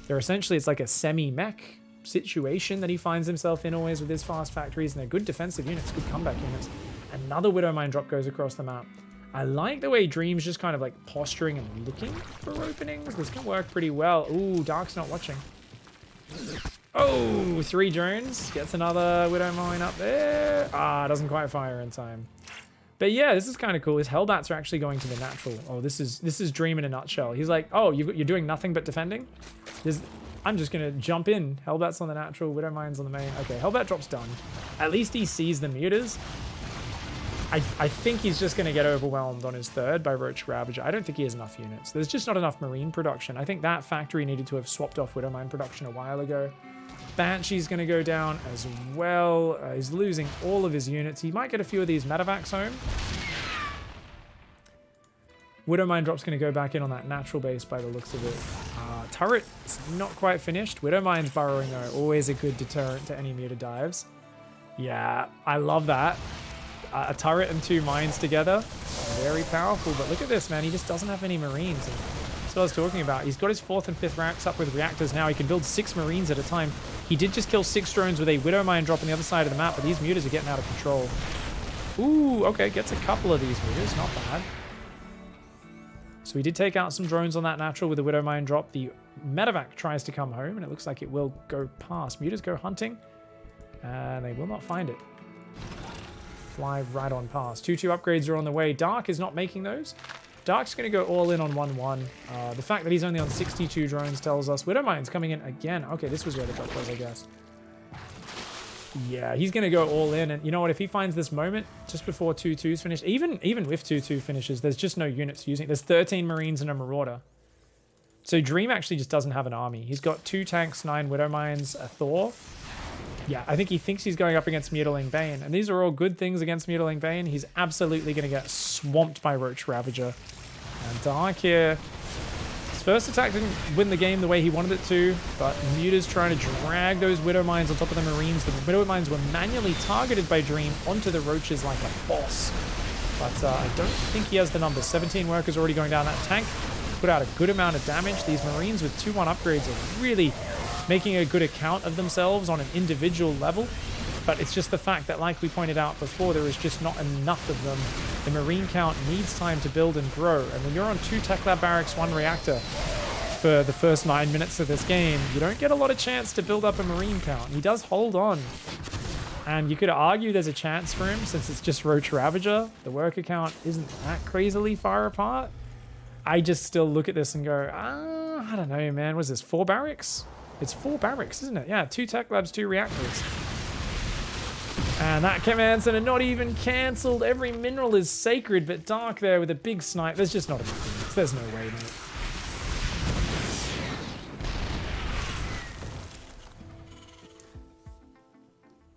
A: They're essentially, it's like a semi-mech situation that he finds himself in always with his fast factories, and they're good defensive units, good comeback units. Another Widow Mine drop goes across the map. I like the way Dream's just kind of like posturing and looking for openings. This can work pretty well. Ooh, Dark's not watching. Oh, 3 drones. Gets another Widow Mine up there. Doesn't quite fire in time. But yeah, this is kind of cool. His Hellbats are actually going to the natural. Oh, this is Dream in a nutshell. He's like, oh, you're doing nothing but defending? I'm just going to jump in. Hellbat's on the natural, Widow Mine's on the main. Okay, Hellbat drop's done. At least he sees the Muters. I think he's just going to get overwhelmed on his third by Roach Ravager. I don't think he has enough units. There's just not enough Marine production. I think that factory needed to have swapped off Widow Mine production a while ago. Banshee's going to go down as well. He's losing all of his units. He might get a few of these Medevacs home. Widow Mine drop's going to go back in on that natural base by the looks of it. Turret is not quite finished. Widow Mine's burrowing though. Always a good deterrent to any Muta dives. Yeah, I love that. A turret and 2 mines together. Very powerful. But look at this, man. He just doesn't have any Marines. And that's what I was talking about. He's got his 4th and 5th racks up with reactors now. He can build 6 Marines at a time. He did just kill 6 drones with a Widow Mine drop on the other side of the map, but these Mutas are getting out of control. Ooh, okay. Gets a couple of these Mutas. Not bad. So he did take out some drones on that natural with the Widow Mine drop. The Medevac tries to come home, and it looks like it will go past. Mutas go hunting, and they will not find it. Fly right on past. 2-2 upgrades are on the way. Dark is not making those. Dark's going to go all in on 1-1. The fact that he's only on 62 drones tells us Widow Mine's coming in again. Okay, this was where the drop was, I guess. Yeah, he's going to go all in. And you know what? If he finds this moment just before 2-2's finished, even with 2-2 finishes, there's just no units using. There's 13 Marines and a Marauder. So Dream actually just doesn't have an army. He's got 2 tanks, 9 Widow Mines, a Thor. Yeah, I think he thinks he's going up against Mutiling Bane. And these are all good things against Mutiling Bane. He's absolutely going to get swamped by Roach Ravager. And Dark here. His first attack didn't win the game the way he wanted it to. But Muta's trying to drag those Widow Mines on top of the Marines. The Widow Mines were manually targeted by Dream onto the Roaches like a boss. But I don't think he has the numbers. 17 workers already going down that tank. Put out a good amount of damage. These Marines with 2-1 upgrades are really making a good account of themselves on an individual level. But it's just the fact that, like we pointed out before, there is just not enough of them. The Marine count needs time to build and grow. And when you're on 2 Tech Lab Barracks, 1 reactor for the first 9 minutes of this game, you don't get a lot of chance to build up a Marine count. He does hold on. And you could argue there's a chance for him since it's just Roach Ravager. The worker count isn't that crazily far apart. I just still look at this and go, I don't know, man. Was this 4 barracks? It's 4 barracks, isn't it? Yeah, 2 tech labs, 2 reactors. And that command center not even cancelled. Every mineral is sacred, but Dark there with a big snipe. There's just not enough units. There's no way, mate.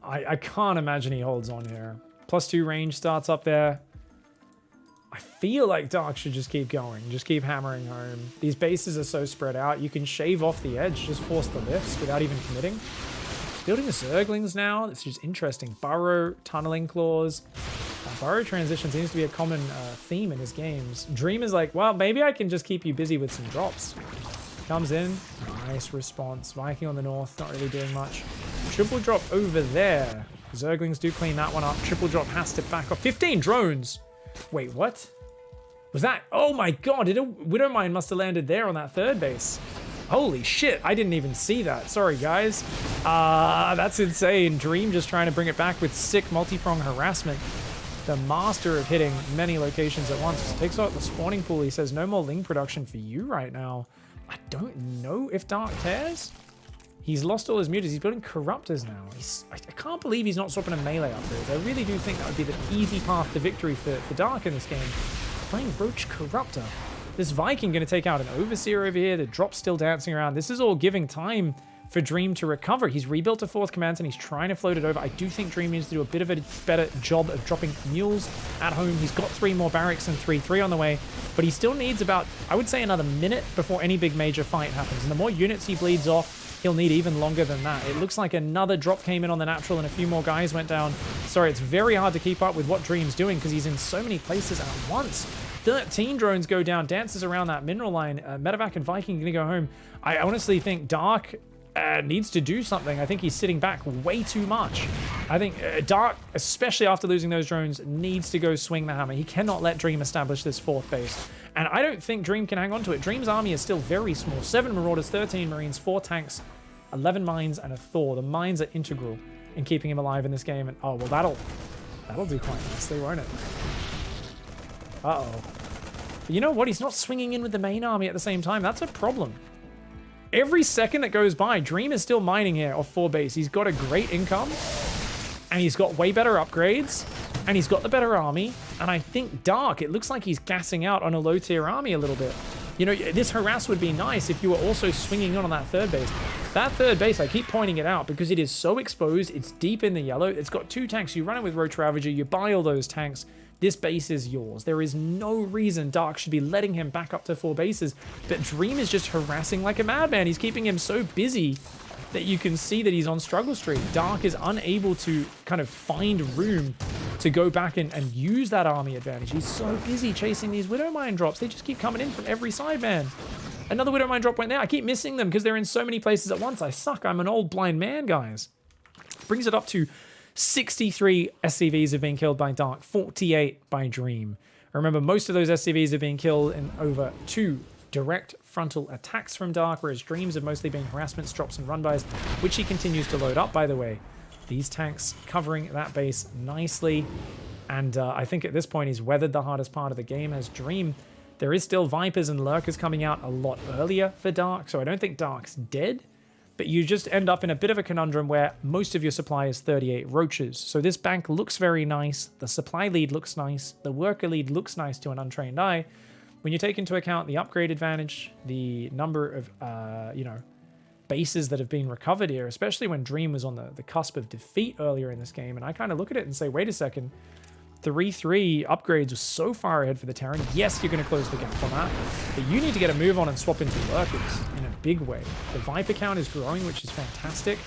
A: I can't imagine he holds on here. +2 range starts up there. I feel like Dark should just keep going, just keep hammering home. These bases are so spread out. You can shave off the edge, just force the lifts without even committing. Building the Zerglings now, this is interesting. Burrow, tunneling claws. Burrow transition seems to be a common theme in his games. Dream is like, well, maybe I can just keep you busy with some drops. Comes in, nice response. Viking on the north, not really doing much. Triple drop over there. Zerglings do clean that one up. Triple drop has to back off. 15 drones! Wait, what? Was that? Oh my god, Widowmine must have landed there on that third base. Holy shit, I didn't even see that. Sorry, guys. That's insane. Dream just trying to bring it back with sick multi-prong harassment. The master of hitting many locations at once. Takes out the spawning pool. He says, no more Ling production for you right now. I don't know if Dark cares. He's lost all his mutants. He's building Corruptors now. I can't believe he's not swapping a melee upgrades. I really do think that would be the easy path to victory for Dark in this game. Playing Roach Corruptor. This Viking going to take out an Overseer over here. The drop's still dancing around. This is all giving time for Dream to recover. He's rebuilt a 4th command and he's trying to float it over. I do think Dream needs to do a bit of a better job of dropping mules at home. He's got 3 more barracks and 3-3 on the way, but he still needs about, I would say, another minute before any big major fight happens. And the more units he bleeds off, he'll need even longer than that. It looks like another drop came in on the natural and a few more guys went down. Sorry, it's very hard to keep up with what Dream's doing because he's in so many places at once. 13 drones go down, dances around that mineral line. Medevac and Viking going to go home. I honestly think Dark needs to do something. I think he's sitting back way too much. I think Dark, especially after losing those drones, needs to go swing the hammer. He cannot let Dream establish this 4th base. And I don't think Dream can hang on to it. Dream's army is still very small. 7 Marauders, 13 Marines, 4 tanks, 11 mines, and a Thor. The mines are integral in keeping him alive in this game. And oh, well, that'll do quite nicely, won't it? Uh-oh. But you know what? He's not swinging in with the main army at the same time. That's a problem. Every second that goes by, Dream is still mining here off 4 base. He's got a great income, and he's got way better upgrades, and he's got the better army. And I think Dark, it looks like he's gassing out on a low-tier army a little bit. You know, this harass would be nice if you were also swinging on that 3rd base. That 3rd base, I keep pointing it out because it is so exposed. It's deep in the yellow. It's got 2 tanks. You run it with Roach Ravager. You buy all those tanks. This base is yours. There is no reason Dark should be letting him back up to 4 bases, but Dream is just harassing like a madman. He's keeping him so busy that you can see that he's on struggle streak. Dark is unable to kind of find room to go back and use that army advantage. He's so busy chasing these Widowmine drops. They just keep coming in from every side, man. Another Widowmine drop went there. I keep missing them because they're in so many places at once. I suck. I'm an old blind man, guys. Brings it up to 63 SCVs have been killed by Dark, 48 by Dream. Remember, most of those SCVs have been killed in over 2 direct frontal attacks from Dark, whereas Dreams have mostly been harassments, drops, and run-bys, which he continues to load up, by the way. These tanks covering that base nicely, and I think at this point he's weathered the hardest part of the game as Dream. There is still Vipers and Lurkers coming out a lot earlier for Dark, so I don't think Dark's dead. But you just end up in a bit of a conundrum where most of your supply is 38 roaches. So this bank looks very nice. The supply lead looks nice. The worker lead looks nice to an untrained eye. When you take into account the upgrade advantage, the number of, bases that have been recovered here, especially when Dream was on the cusp of defeat earlier in this game. And I kind of look at it and say, wait a second. 3-3 upgrades was so far ahead for the Terran. Yes, you're going to close the gap on that, but you need to get a move on and swap into Lurkers in a big way. The Viper count is growing, which is fantastic.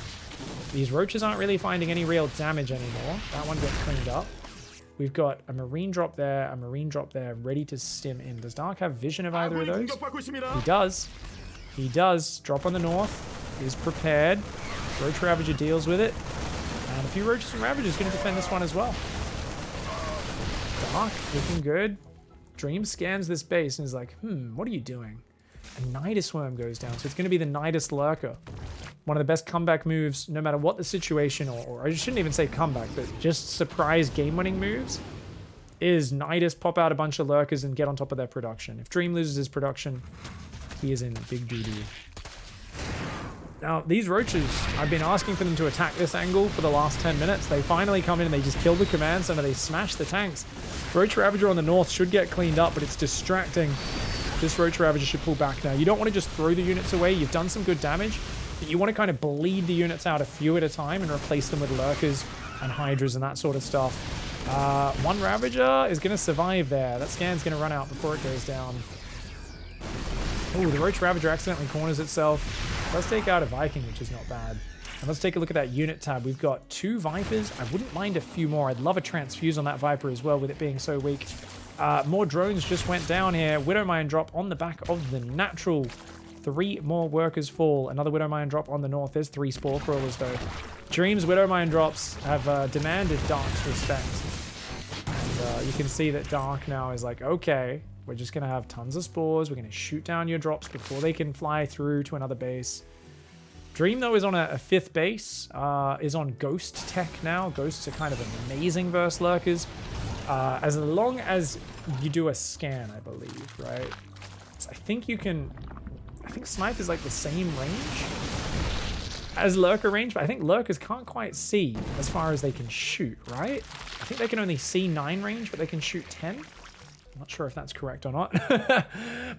A: These Roaches aren't really finding any real damage anymore. That one gets cleaned up. We've got a Marine drop there, a Marine drop there, ready to stim in. Does Dark have vision of either of those? He does. He does. Drop on the north. Is prepared. Roach Ravager deals with it. And a few Roaches and Ravagers going to defend this one as well. Dark, looking good. Dream scans this base and is like, what are you doing? A Nidus Worm goes down, so it's going to be the Nidus Lurker. One of the best comeback moves, no matter what the situation, or I shouldn't even say comeback, but just surprise game-winning moves, is Nidus pop out a bunch of Lurkers and get on top of their production. If Dream loses his production, he is in big doo-doo. Now, these Roaches, I've been asking for them to attack this angle for the last 10 minutes. They finally come in and they just kill the command center. They smash the tanks. Roach Ravager on the north should get cleaned up, but it's distracting. This Roach Ravager should pull back now. You don't want to just throw the units away. You've done some good damage, but you want to kind of bleed the units out a few at a time and replace them with Lurkers and Hydras and that sort of stuff. One Ravager is going to survive there. That scan's going to run out before it goes down. Oh, the Roach Ravager accidentally corners itself. Let's take out a Viking, which is not bad. And let's take a look at that unit tab. We've got 2 Vipers. I wouldn't mind a few more. I'd love a Transfuse on that Viper as well, with it being so weak. More drones just went down here. Widowmine drop on the back of the natural. 3 more workers fall. Another Widowmine drop on the north. There's 3 Spore Crawlers, though. Dream's Widowmine drops have demanded Dark's respect. And you can see that Dark now is like, okay, we're just going to have tons of spores. We're going to shoot down your drops before they can fly through to another base. Dream, though, is on a 5th base, is on Ghost tech now. Ghosts are kind of amazing versus Lurkers. As long as you do a scan, I believe, right? So I think you can... I think Snipe is like the same range as Lurker range, but I think Lurkers can't quite see as far as they can shoot, right? I think they can only see 9 range, but they can shoot 10. I'm not sure if that's correct or not.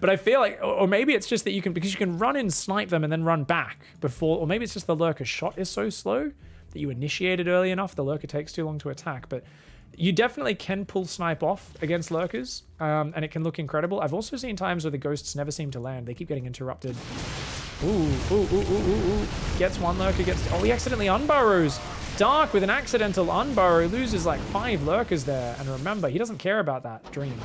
A: But I feel like, or maybe it's just that you can, because you can run and snipe them and then run back before, or maybe it's just the Lurker shot is so slow that you initiate it early enough, the Lurker takes too long to attack. But you definitely can pull snipe off against Lurkers, and it can look incredible. I've also seen times where the ghosts never seem to land. They keep getting interrupted. Ooh. Gets one Lurker, oh, he accidentally unburrows. Dark with an accidental unburrow loses like 5 Lurkers there. And remember, he doesn't care about that, Dream.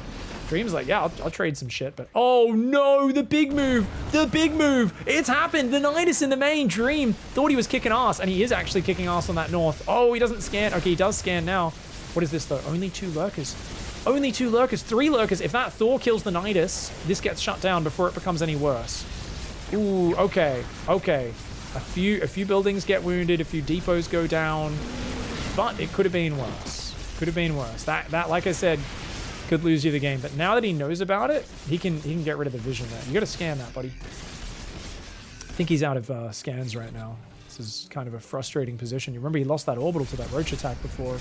A: Dream's like, yeah, I'll trade some shit, but oh no, the big move. It's happened. The Nidus in the main. Dream thought he was kicking ass, and he is actually kicking ass on that north. Oh, he doesn't scan. Okay, he does scan now. What is this, though? Only 2 Lurkers. 3 Lurkers. If that Thor kills the Nidus, this gets shut down before it becomes any worse. Ooh, okay. A few buildings get wounded, a few depots go down, but it could have been worse. That, like I said, could lose you the game. But now that he knows about it, he can get rid of the vision there. You got to scan that, buddy. I think he's out of scans right now. This is kind of a frustrating position. You remember he lost that orbital to that Roach attack before.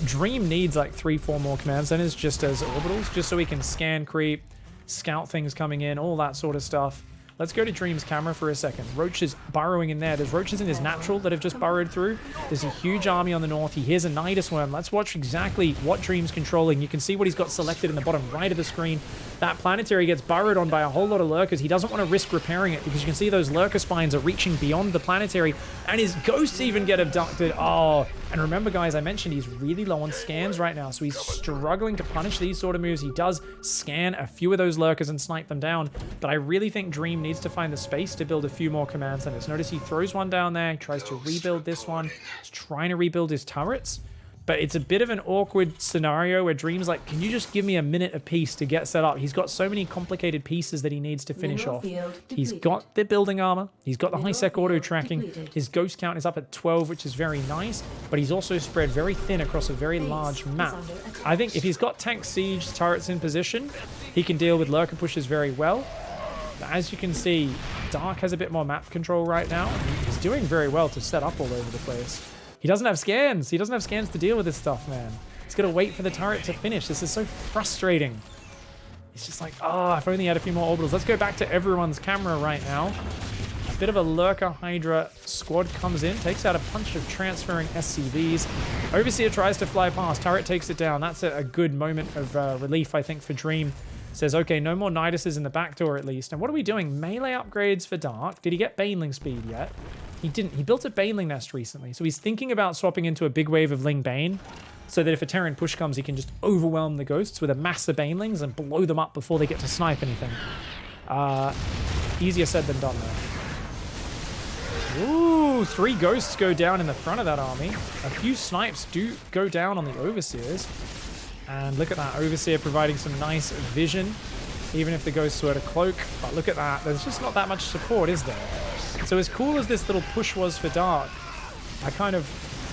A: Dream needs like 3-4 more command centers just as orbitals, just so he can scan creep, scout things coming in, all that sort of stuff. Let's go to Dream's camera for a second. Roach is burrowing in there. There's Roaches in his natural that have just burrowed through. There's a huge army on the north. He hears a Nidus worm. Let's watch exactly what Dream's controlling. You can see what he's got selected in the bottom right of the screen. That planetary gets burrowed on by a whole lot of Lurkers. He doesn't want to risk repairing it because you can see those Lurker spines are reaching beyond the planetary, and his ghosts even get abducted. Oh, and remember, guys, I mentioned he's really low on scans right now, so he's struggling to punish these sort of moves. He does scan a few of those Lurkers and snipe them down, but I really think Dream needs to find the space to build a few more command centers. Notice he throws one down there, tries to rebuild this one. He's trying to rebuild his turrets, but it's a bit of an awkward scenario where Dream's like, can you just give me a minute apiece to get set up? He's got so many complicated pieces that he needs to finish off. He's got the building armor. He's got the high-sec auto tracking. His ghost count is up at 12, which is very nice, but he's also spread very thin across a very large map. I think if he's got tank siege turrets in position, he can deal with Lurker pushes very well. But as you can see, Dark has a bit more map control right now. He's doing very well to set up all over the place. He doesn't have scans. He doesn't have scans to deal with this stuff, man. He's got to wait for the turret to finish. This is so frustrating. He's just like, oh, if only he had a few more orbitals. Let's go back to everyone's camera right now. A bit of a Lurker Hydra squad comes in, takes out a bunch of transferring SCVs. Overseer tries to fly past. Turret takes it down. That's a good moment of relief, I think, for Dream. Says, okay, no more Niduses in the back door at least. And what are we doing? Melee upgrades for Dark. Did he get Baneling speed yet? He didn't. He built a Baneling nest recently. So he's thinking about swapping into a big wave of Ling Bane so that if a Terran push comes, he can just overwhelm the ghosts with a mass of Banelings and blow them up before they get to snipe anything. Easier said than done, though. Ooh, 3 ghosts go down in the front of that army. A few snipes do go down on the Overseers. And look at that, Overseer providing some nice vision, even if the ghosts were to cloak. But look at that, there's just not that much support, is there? So as cool as this little push was for Dark, I kind of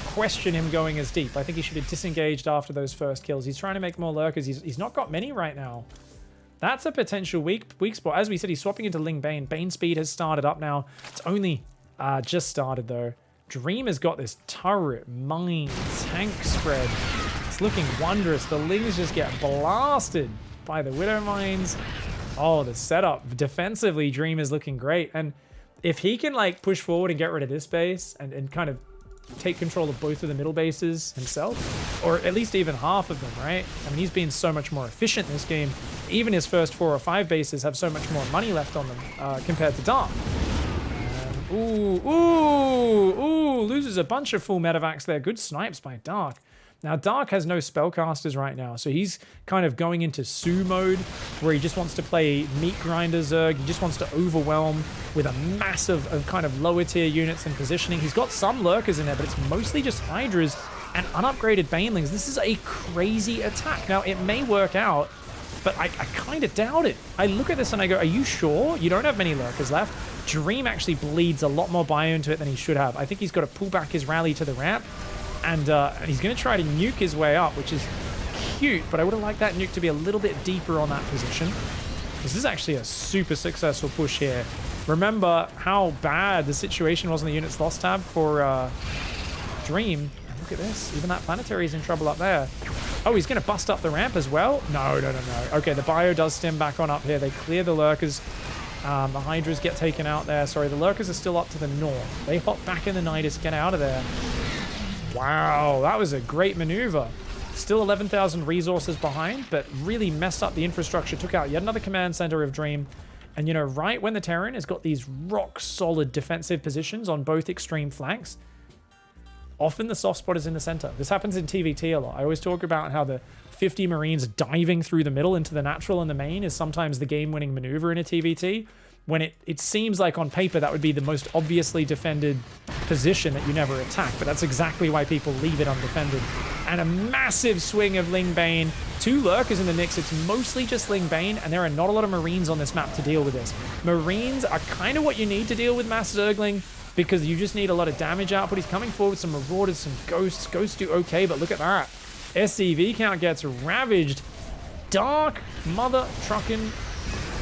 A: question him going as deep. I think he should have disengaged after those first kills. He's trying to make more Lurkers. He's not got many right now. That's a potential weak spot. As we said, he's swapping into Ling Bane. Bane speed has started up now. It's only just started, though. Dream has got this turret, mine, tank spread. It's looking wondrous. The Lings just get blasted by the Widow Mines. Oh, the setup. Defensively, Dream is looking great. And if he can like push forward and get rid of this base and kind of take control of both of the middle bases himself, or at least even half of them, right? I mean, he's been so much more efficient this game. Even his first 4 or 5 bases have so much more money left on them compared to Dark. Ooh, loses a bunch of full medevacs there. Good snipes by Dark. Now, Dark has no spellcasters right now, so he's kind of going into Sue mode, where he just wants to play meat grinder Zerg. He just wants to overwhelm with a massive of kind of lower tier units and positioning. He's got some lurkers in there, but it's mostly just Hydras and unupgraded Banelings. This is a crazy attack. Now, it may work out, but I kind of doubt it. I look at this and I go, are you sure? You don't have many lurkers left. Dream actually bleeds a lot more bio into it than he should have. I think he's got to pull back his rally to the ramp, and he's going to try to nuke his way up, which is cute, but I would have liked that nuke to be a little bit deeper on that position. This is actually a super successful push here. Remember how bad the situation was in the units lost tab for Dream. And look at this. Even that planetary is in trouble up there. Oh, he's going to bust up the ramp as well? No. Okay, the bio does stem back on up here. They clear the lurkers. The Hydras get taken out there. Sorry, the lurkers are still up to the north. They hop back in the Nidus, get out of there. Wow, that was a great maneuver. Still 11,000 resources behind, but really messed up the infrastructure. Took out yet another command center of Dream. And, you know, right when the Terran has got these rock-solid defensive positions on both extreme flanks, often the soft spot is in the center. This happens in TVT a lot. I always talk about how the 50 Marines diving through the middle into the natural and the main is sometimes the game-winning maneuver in a TVT, when it seems like on paper that would be the most obviously defended position that you never attack, but that's exactly why people leave it undefended. And a massive swing of Ling Bane. 2 lurkers in the mix. It's mostly just Ling Bane, and there are not a lot of Marines on this map to deal with this. Marines are kind of what you need to deal with Mass Zergling, because you just need a lot of damage output. He's coming forward with some Marauders, some Ghosts. Ghosts do okay, but look at that. SCV count gets ravaged. Dark mother trucking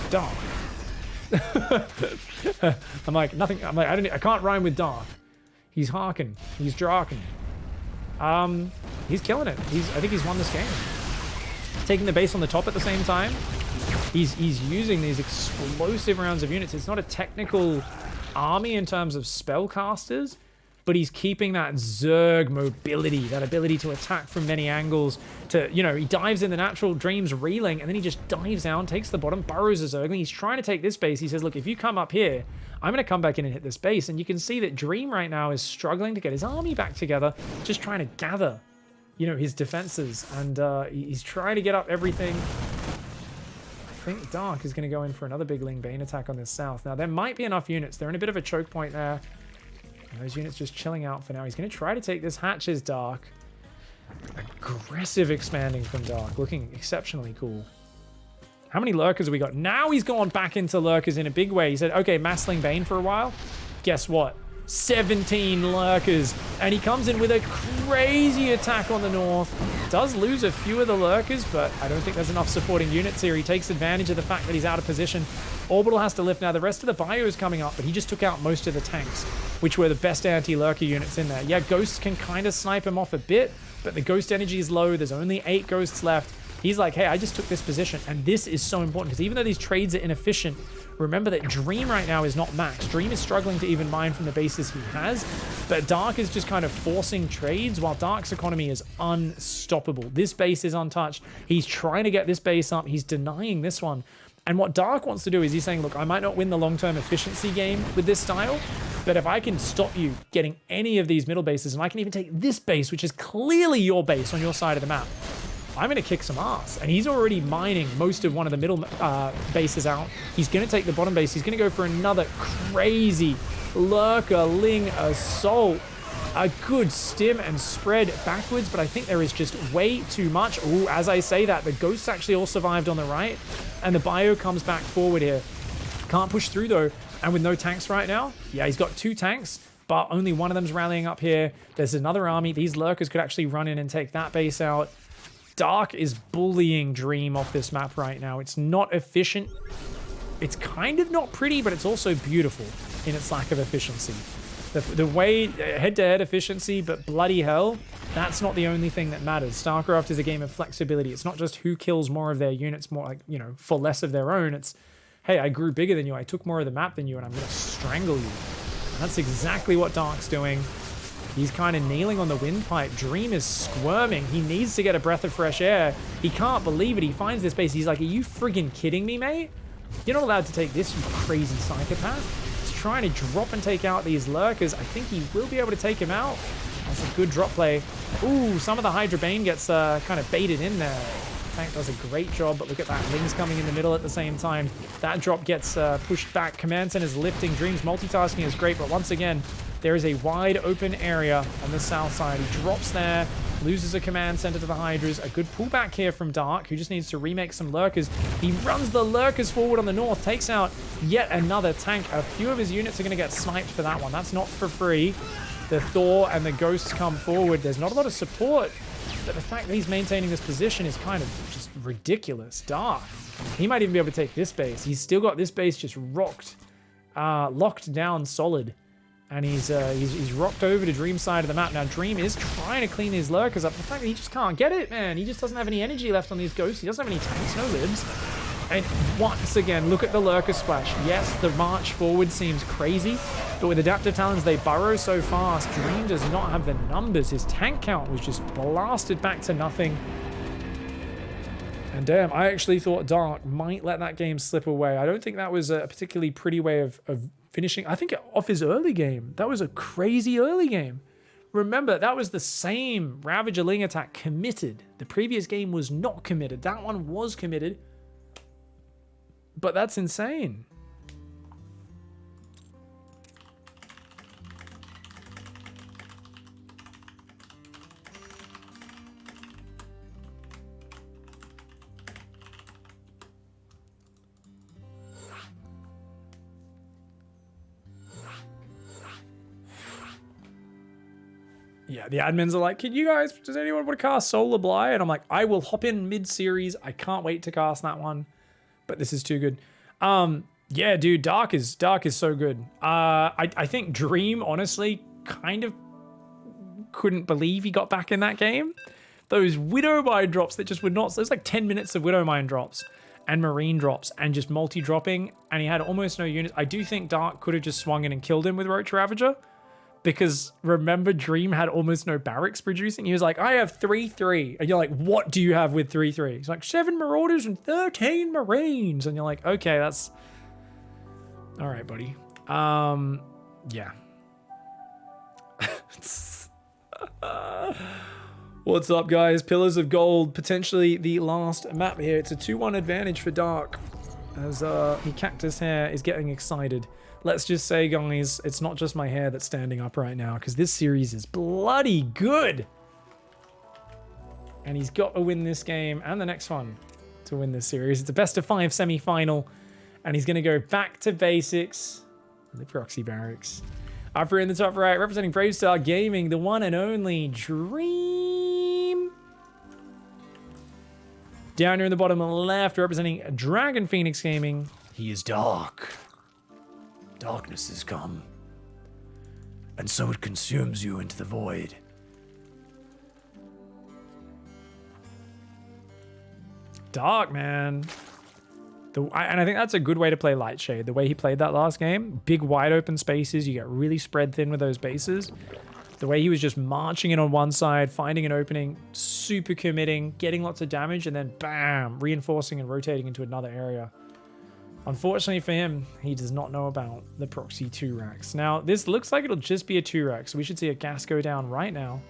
A: Dark. I'm like, nothing. I'm like, I can't rhyme with Dark. He's Harkin. He's Draken. He's killing it. I think he's won this game. Taking the base on the top at the same time. He's using these explosive rounds of units. It's not a technical army in terms of spellcasters, but he's keeping that Zerg mobility, that ability to attack from many angles. To, you know, he dives in the natural, Dream's reeling, and then he just dives down, takes the bottom, burrows a Zergling. He's trying to take this base. He says, look, if you come up here, I'm going to come back in and hit this base. And you can see that Dream right now is struggling to get his army back together, just trying to gather, you know, his defenses. And he's trying to get up everything. I think Dark is going to go in for another big Ling Bane attack on this south. Now, there might be enough units. They're in a bit of a choke point there. And those units just chilling out for now. He's going to try to take this Hatches Dark. Aggressive expanding from Dark. Looking exceptionally cool. How many lurkers have we got? Now he's gone back into lurkers in a big way. He said, okay, Mass Ling Bane for a while. Guess what? 17 lurkers. And he comes in with a crazy attack on the north. Does lose a few of the lurkers, but I don't think there's enough supporting units here. He takes advantage of the fact that he's out of position. Orbital has to lift now. The rest of the bio is coming up, but he just took out most of the tanks, which were the best anti-lurker units in there. Yeah, Ghosts can kind of snipe him off a bit, but the Ghost energy is low. There's only 8 Ghosts left. He's like, hey, I just took this position. And this is so important, because even though these trades are inefficient, remember that Dream right now is not max. Dream is struggling to even mine from the bases he has, but Dark is just kind of forcing trades while Dark's economy is unstoppable. This base is untouched. He's trying to get this base up. He's denying this one. And what Dark wants to do is he's saying, look, I might not win the long-term efficiency game with this style, but if I can stop you getting any of these middle bases, and I can even take this base, which is clearly your base on your side of the map, I'm going to kick some ass. And he's already mining most of one of the middle bases out. He's going to take the bottom base. He's going to go for another crazy Lurker Ling assault. A good stim and spread backwards, but I think there is just way too much. Ooh, as I say that, the Ghosts actually all survived on the right, and the bio comes back forward here. Can't push through, though. And with no tanks right now, yeah, he's got 2 tanks, but only one of them's rallying up here. There's another army. These Lurkers could actually run in and take that base out. Dark is bullying Dream off this map right now. It's not efficient. It's kind of not pretty, but it's also beautiful in its lack of efficiency. The way head-to-head efficiency, but bloody hell, that's not the only thing that matters. StarCraft is a game of flexibility. It's not just who kills more of their units, more like, you know, for less of their own. It's, hey, I grew bigger than you. I took more of the map than you, and I'm going to strangle you. And that's exactly what Dark's doing. He's kind of kneeling on the windpipe. Dream is squirming. He needs to get a breath of fresh air. He can't believe it. He finds this base. He's like, are you friggin' kidding me, mate? You're not allowed to take this, you crazy psychopath. He's trying to drop and take out these lurkers. I think he will be able to take him out. That's a good drop play. Ooh, some of the Hydra Bane gets kind of baited in there. Tank does a great job, but look at that. Ling's coming in the middle at the same time. That drop gets pushed back. Command Center's lifting. Dream's multitasking is great, but once again, there is a wide open area on the south side. He drops there, loses a command center to the Hydras. A good pullback here from Dark, who just needs to remake some lurkers. He runs the lurkers forward on the north, takes out yet another tank. A few of his units are going to get sniped for that one. That's not for free. The Thor and the Ghosts come forward. There's not a lot of support, but the fact that he's maintaining this position is kind of just ridiculous. Dark, he might even be able to take this base. He's still got this base just locked down solid. And he's rocked over to Dream's side of the map. Now, Dream is trying to clean his lurkers up. The fact that he just can't get it, man. He just doesn't have any energy left on these ghosts. He doesn't have any tanks, no libs. And once again, look at the lurker splash. Yes, the march forward seems crazy, but with Adaptive Talons, they burrow so fast. Dream does not have the numbers. His tank count was just blasted back to nothing. And damn, I actually thought Dark might let that game slip away. I don't think that was a particularly pretty way of finishing. I think off his early game. That was a crazy early game. Remember, that was the same Ravager Ling attack committed. The previous game was not committed. That one was committed. But that's insane. Yeah, the admins are like, does anyone want to cast Solar Bly? And I'm like, I will hop in mid-series. I can't wait to cast that one. But this is too good. Yeah, dude, Dark is so good. I think Dream, honestly, kind of couldn't believe he got back in that game. Those Widow Mine drops that just would not... There's like 10 minutes of Widow Mine drops and Marine drops and just multi-dropping. And he had almost no units. I do think Dark could have just swung in and killed him with Roach Ravager. Because remember, Dream had almost no barracks producing. He was like, I have 3-3. And you're like, what do you have with 3-3? He's like, 7 Marauders and 13 Marines. And you're like, okay, that's... All right, buddy. Yeah. What's up, guys? Pillars of Gold, potentially the last map here. It's a 2-1 advantage for Dark. As the Cactus Hair is getting excited. Let's just say, guys, it's not just my hair that's standing up right now, because this series is bloody good. And he's got to win this game and the next one to win this series. It's a best-of-5 semi-final, and he's going to go back to basics. The proxy barracks. Up here in the top right, representing Bravestar Gaming, the one and only Dream. Down here in the bottom left, representing Dragon Phoenix Gaming, he is Dark. Darkness has come, and so it consumes you into the void. Dark, man. And I think that's a good way to play Lightshade. The way he played that last game, big wide open spaces, you get really spread thin with those bases. The way he was just marching in on one side, finding an opening, super committing, getting lots of damage, and then bam, reinforcing and rotating into another area. Unfortunately for him, he does not know about the proxy 2 racks. Now, this looks like it'll just be a 2 rack, so we should see a gas go down right now.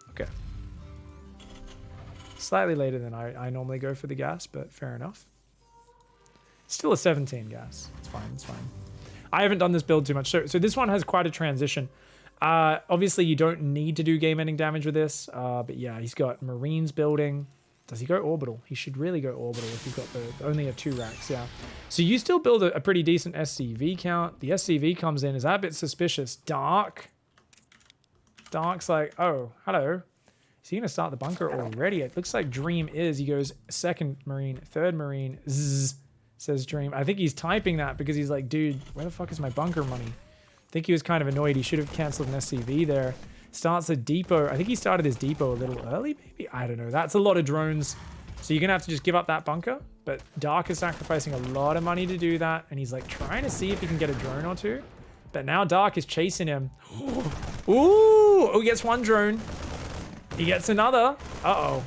A: Okay. Slightly later than I normally go for the gas, but fair enough. Still a 17 gas. It's fine, it's fine. I haven't done this build too much. So this one has quite a transition. Obviously, you don't need to do game-ending damage with this, but yeah, he's got Marines building. Does he go orbital? He should really go orbital if you've got only a 2 racks, yeah. So you still build a pretty decent SCV count. The SCV comes in. Is that a bit suspicious? Dark's like, oh, hello. Is he going to start the bunker already? It looks like Dream is. He goes 2nd Marine, 3rd Marine, zzz, says Dream. I think he's typing that because he's like, dude, where the fuck is my bunker money? I think he was kind of annoyed. He should have canceled an SCV there. Starts a depot. I think he started his depot a little early, maybe? I don't know. That's a lot of drones. So you're going to have to just give up that bunker. But Dark is sacrificing a lot of money to do that, and he's like trying to see if he can get a drone or two. But now Dark is chasing him. Ooh, he gets one drone. He gets another. Uh-oh.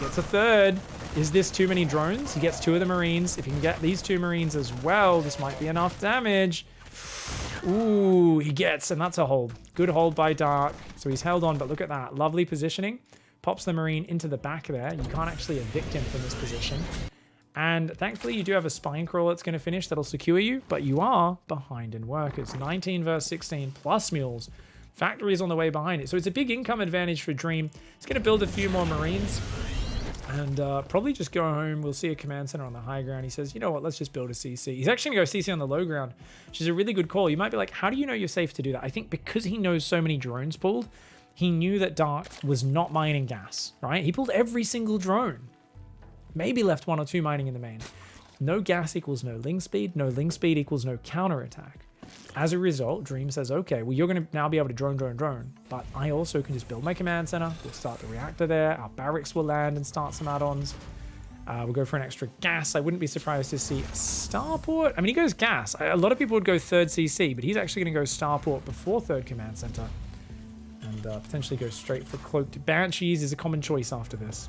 A: Gets a third. Is this too many drones? He gets 2 of the Marines. If he can get these 2 Marines as well, this might be enough damage. Ooh, he gets, and that's a hold. Good hold by Dark. So he's held on, but look at that. Lovely positioning. Pops the Marine into the back there. You can't actually evict him from this position. And thankfully, you do have a spine crawler that's going to finish that'll secure you, but you are behind in workers. 19 versus 16 plus mules. Factory is on the way behind it. So it's a big income advantage for Dream. He's going to build a few more Marines and probably just go home. We'll see a command center on the high ground. He says, you know what, let's just build a CC. He's actually going to go CC on the low ground, which is a really good call. You might be like, how do you know you're safe to do that? I think because he knows so many drones pulled, he knew that Dark was not mining gas, right? He pulled every single drone. Maybe left 1 or 2 mining in the main. No gas equals no link speed. No link speed equals no counterattack. As a result, Dream says, okay, well, you're going to now be able to drone, but I also can just build my command center. We'll start the reactor there. Our barracks will land and start some add-ons. We'll go for an extra gas. I wouldn't be surprised to see starport. I mean, he goes gas. A lot of people would go 3rd CC, but he's actually going to go starport before 3rd command center and potentially go straight for cloaked banshees is a common choice after this.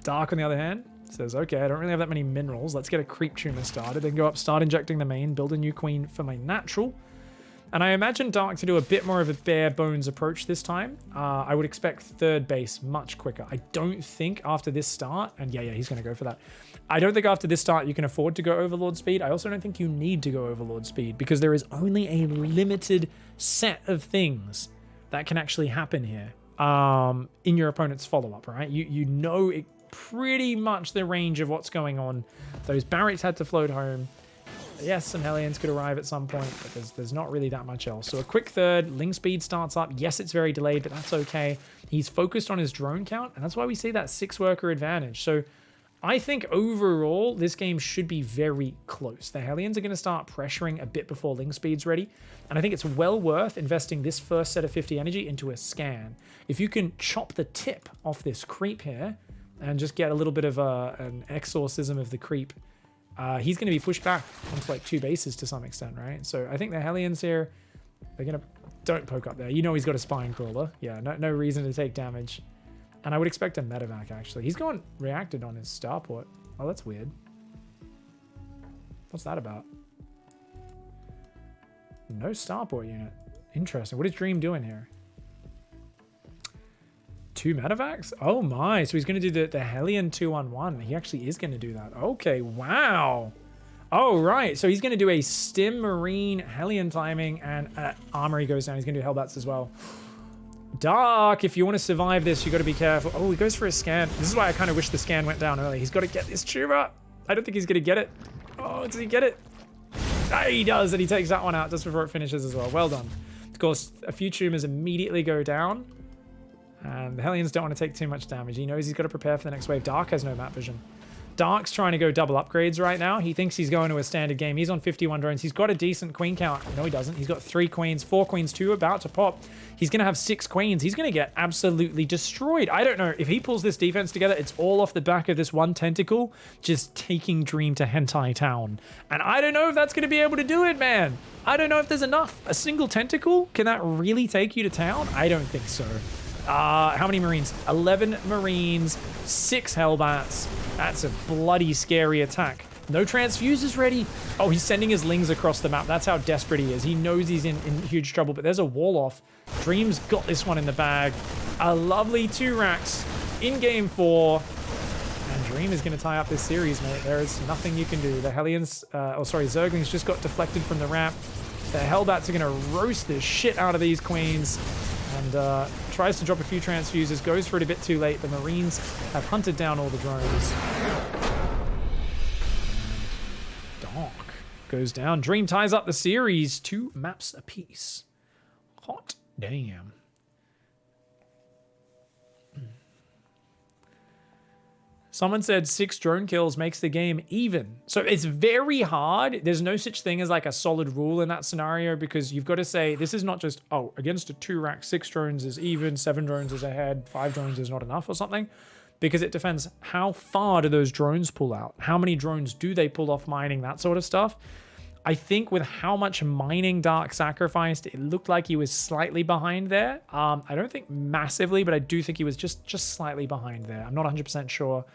A: Dark, on the other hand, says, okay, I don't really have that many minerals. Let's get a creep tumor started, then go up, start injecting the main, build a new queen for my natural. And I imagine Dark to do a bit more of a bare bones approach this time. I would expect 3rd base much quicker. I don't think after this start, and yeah, he's going to go for that. I don't think after this start you can afford to go Overlord speed. I also don't think you need to go Overlord speed because there is only a limited set of things that can actually happen here in your opponent's follow-up, right? You know it pretty much the range of what's going on. Those barracks had to float home. Yes, some Hellions could arrive at some point, but there's not really that much else. So a quick 3rd, link speed starts up. Yes, it's very delayed, but that's okay. He's focused on his drone count, and that's why we see that 6-worker advantage. So I think overall, this game should be very close. The Hellions are going to start pressuring a bit before link speed's ready, and I think it's well worth investing this first set of 50 energy into a scan. If you can chop the tip off this creep here, and just get a little bit of an exorcism of the creep, he's going to be pushed back onto like 2 bases to some extent, right? So I think the Hellions here, they're going to... Don't poke up there. You know he's got a spine crawler. Yeah, no reason to take damage. And I would expect a medevac, actually. He's gone reacted on his starport. Oh, that's weird. What's that about? No starport unit. Interesting. What is Dream doing here? 2 medevacs? Oh my, so he's going to do the Hellion 2-on-1. He actually is going to do that. Okay, wow. Oh, right. So he's going to do a Stim Marine Hellion timing and Armory goes down. He's going to do Hellbats as well. Dark, if you want to survive this, you got to be careful. Oh, he goes for a scan. This is why I kind of wish the scan went down early. He's got to get this tumor. I don't think he's going to get it. Oh, does he get it? Ah, he does, and he takes that one out just before it finishes as well. Well done. Of course, a few tumors immediately go down. And the Hellions don't want to take too much damage. He knows he's got to prepare for the next wave. Dark has no map vision. Dark's trying to go double upgrades right now. He thinks he's going to a standard game. He's on 51 drones. He's got a decent queen count. No, he doesn't. He's got 3 queens, 4 queens, 2 about to pop. He's going to have 6 queens. He's going to get absolutely destroyed. I don't know. If he pulls this defense together, it's all off the back of this one tentacle just taking Dream to Hentai Town. And I don't know if that's going to be able to do it, man. I don't know if there's enough. A single tentacle? Can that really take you to town? I don't think so. How many Marines? 11 Marines, 6 Hellbats. That's a bloody scary attack. No transfuses ready. Oh, he's sending his lings across the map. That's how desperate he is. He knows he's in huge trouble, but there's a wall off. Dream's got this one in the bag. A lovely 2 racks in game 4. And Dream is going to tie up this series, mate. There is nothing you can do. The Hellions, Zerglings just got deflected from the ramp. The Hellbats are going to roast the shit out of these queens. And tries to drop a few transfuses, goes for it a bit too late. The Marines have hunted down all the drones. Dark goes down. Dream ties up the series. 2 maps apiece. Hot damn. Someone said 6 drone kills makes the game even. So it's very hard. There's no such thing as like a solid rule in that scenario because you've got to say, this is not just, oh, against a 2 rack, 6 drones is even, 7 drones is ahead, 5 drones is not enough or something. because it defends how far do those drones pull out? How many drones do they pull off mining? That sort of stuff. I think with how much mining Dark sacrificed, it looked like he was slightly behind there. I don't think massively, but I do think he was just slightly behind there. I'm not 100% sure.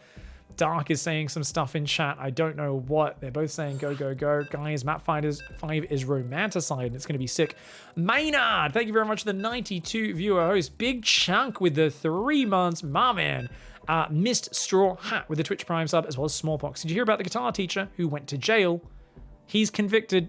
A: Dark is saying some stuff in chat. I don't know what. They're both saying go, go, go. Guys, Map Finders 5 is romanticide, and it's going to be sick. Maynard, thank you very much for the 92 viewer host. Big Chunk with the 3 months. My man. Missed Straw Hat with the Twitch Prime sub, as well as Smallpox. Did you hear about the guitar teacher who went to jail? He's convicted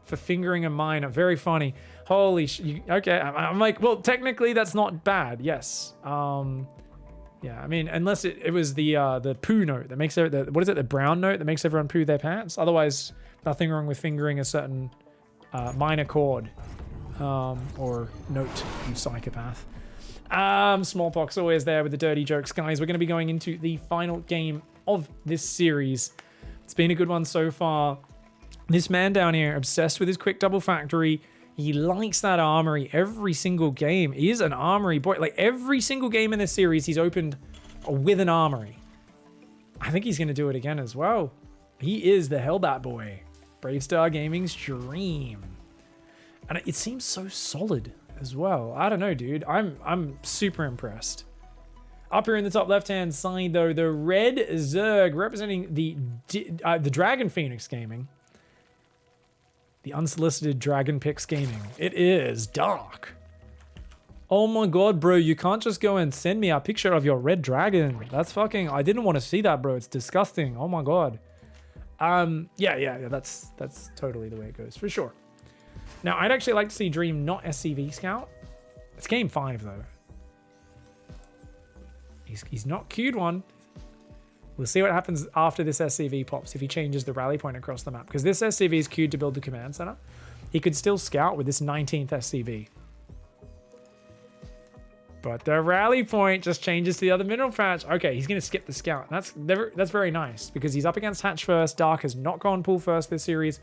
A: for fingering a minor. Very funny. Holy okay, I'm like, well, technically that's not bad. Yes. Yeah, I mean, unless it was the poo note that makes what is it? The brown note that makes everyone poo their pants. Otherwise, nothing wrong with fingering a certain minor chord or note, you psychopath. Smallpox always there with the dirty jokes. Guys, we're going to be going into the final game of this series. It's been a good one so far. This man down here, obsessed with his quick double factory. He likes that armory every single game. He is an armory boy. Like every single game in this series, he's opened with an armory. I think he's going to do it again as well. He is the Hellbat boy. Bravestar Gaming's dream. And it seems so solid as well. I don't know, dude. I'm super impressed. Up here in the top left-hand side, though, the red Zerg representing the Dragon Phoenix Gaming. The unsolicited Dragon Pix Gaming. It is Dark. Oh my god, bro. You can't just go and send me a picture of your red dragon. That's fucking... I didn't want to see that, bro. It's disgusting. Oh my god. Yeah. That's totally the way it goes, for sure. Now, I'd actually like to see Dream not SCV Scout. It's game 5, though. He's not queued one. We'll see what happens after this SCV pops if he changes the rally point across the map. Because this SCV is queued to build the command center. He could still scout with this 19th SCV. But the rally point just changes to the other mineral patch. Okay, he's going to skip the scout. That's very nice because he's up against hatch first. Dark has not gone pool first this series.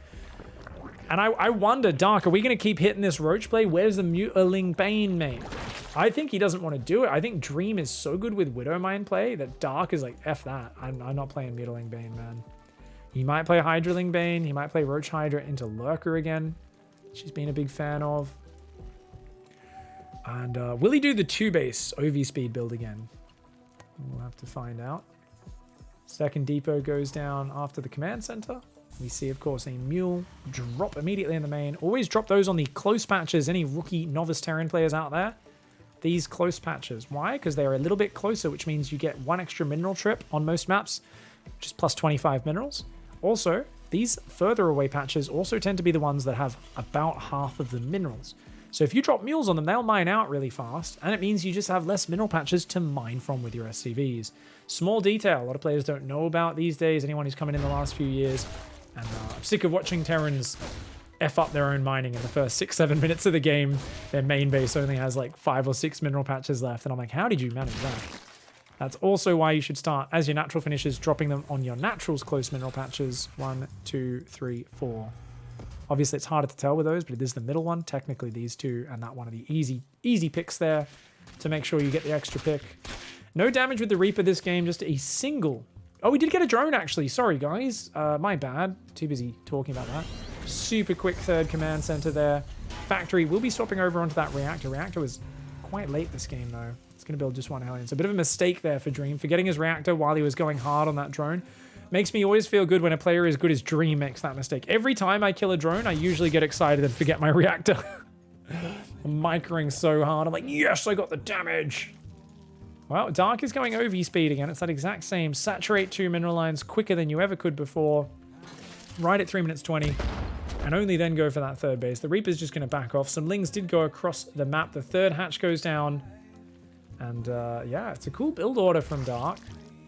A: And I wonder, Dark, are we going to keep hitting this Roach play? Where's the Mutiling Bane, mate? I think he doesn't want to do it. I think Dream is so good with Widowmine play that Dark is like, F that. I'm not playing Mutiling Bane, man. He might play Hydraling Bane. He might play Roach Hydra into Lurker again. She's been a big fan of. And will he do the 2-base OV speed build again? We'll have to find out. Second depot goes down after the command center. We see, of course, a mule drop immediately in the main. Always drop those on the close patches. Any rookie novice Terran players out there? These close patches. Why? Because they're a little bit closer, which means you get 1 extra mineral trip on most maps, which is plus 25 minerals. Also, these further away patches also tend to be the ones that have about half of the minerals. So if you drop mules on them, they'll mine out really fast, and it means you just have less mineral patches to mine from with your SCVs. Small detail a lot of players don't know about these days, anyone who's come in the last few years. And I'm sick of watching Terrans F up their own mining in the first 6-7 minutes of the game. Their main base only has like 5 or 6 mineral patches left. And I'm like, how did you manage that? That's also why you should start, as your natural finishes, dropping them on your naturals close mineral patches. 1, 2, 3, 4. Obviously, it's harder to tell with those, but it is the middle one. Technically, these two and that one are the easy picks there to make sure you get the extra pick. No damage with the Reaper this game, just a single... Oh, we did get a drone, actually. Sorry, guys. My bad. Too busy talking about that. Super quick third command center there. Factory will be swapping over onto that reactor. Reactor was quite late this game, though. It's going to build just one Hellion. So a bit of a mistake there for Dream. Forgetting his reactor while he was going hard on that drone. Makes me always feel good when a player as good as Dream makes that mistake. Every time I kill a drone, I usually get excited and forget my reactor. I'm microing so hard. I'm like, yes, I got the damage. Well, Dark is going OV speed again. It's that exact same. Saturate 2 mineral lines quicker than you ever could before. Right at 3 minutes 20. And only then go for that third base. The Reaper's just going to back off. Some Lings did go across the map. The third hatch goes down. And yeah, it's a cool build order from Dark.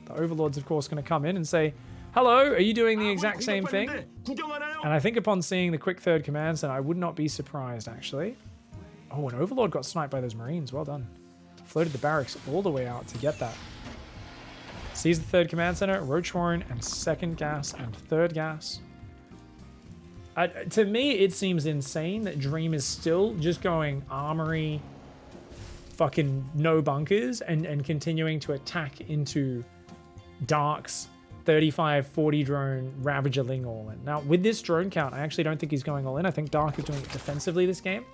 A: The Overlord's, of course, going to come in and say, hello, are you doing the exact same thing? And I think upon seeing the quick third command center, I would not be surprised, actually. Oh, an Overlord got sniped by those Marines. Well done. Floated the barracks all the way out to get that. Sees the third command center, Roach Horn, and second gas and third gas. To me, it seems insane that Dream is still just going armory fucking no bunkers and continuing to attack into Dark's 35, 40 drone Ravagerling all in. Now, with this drone count, I actually don't think he's going all in. I think Dark is doing it defensively this game,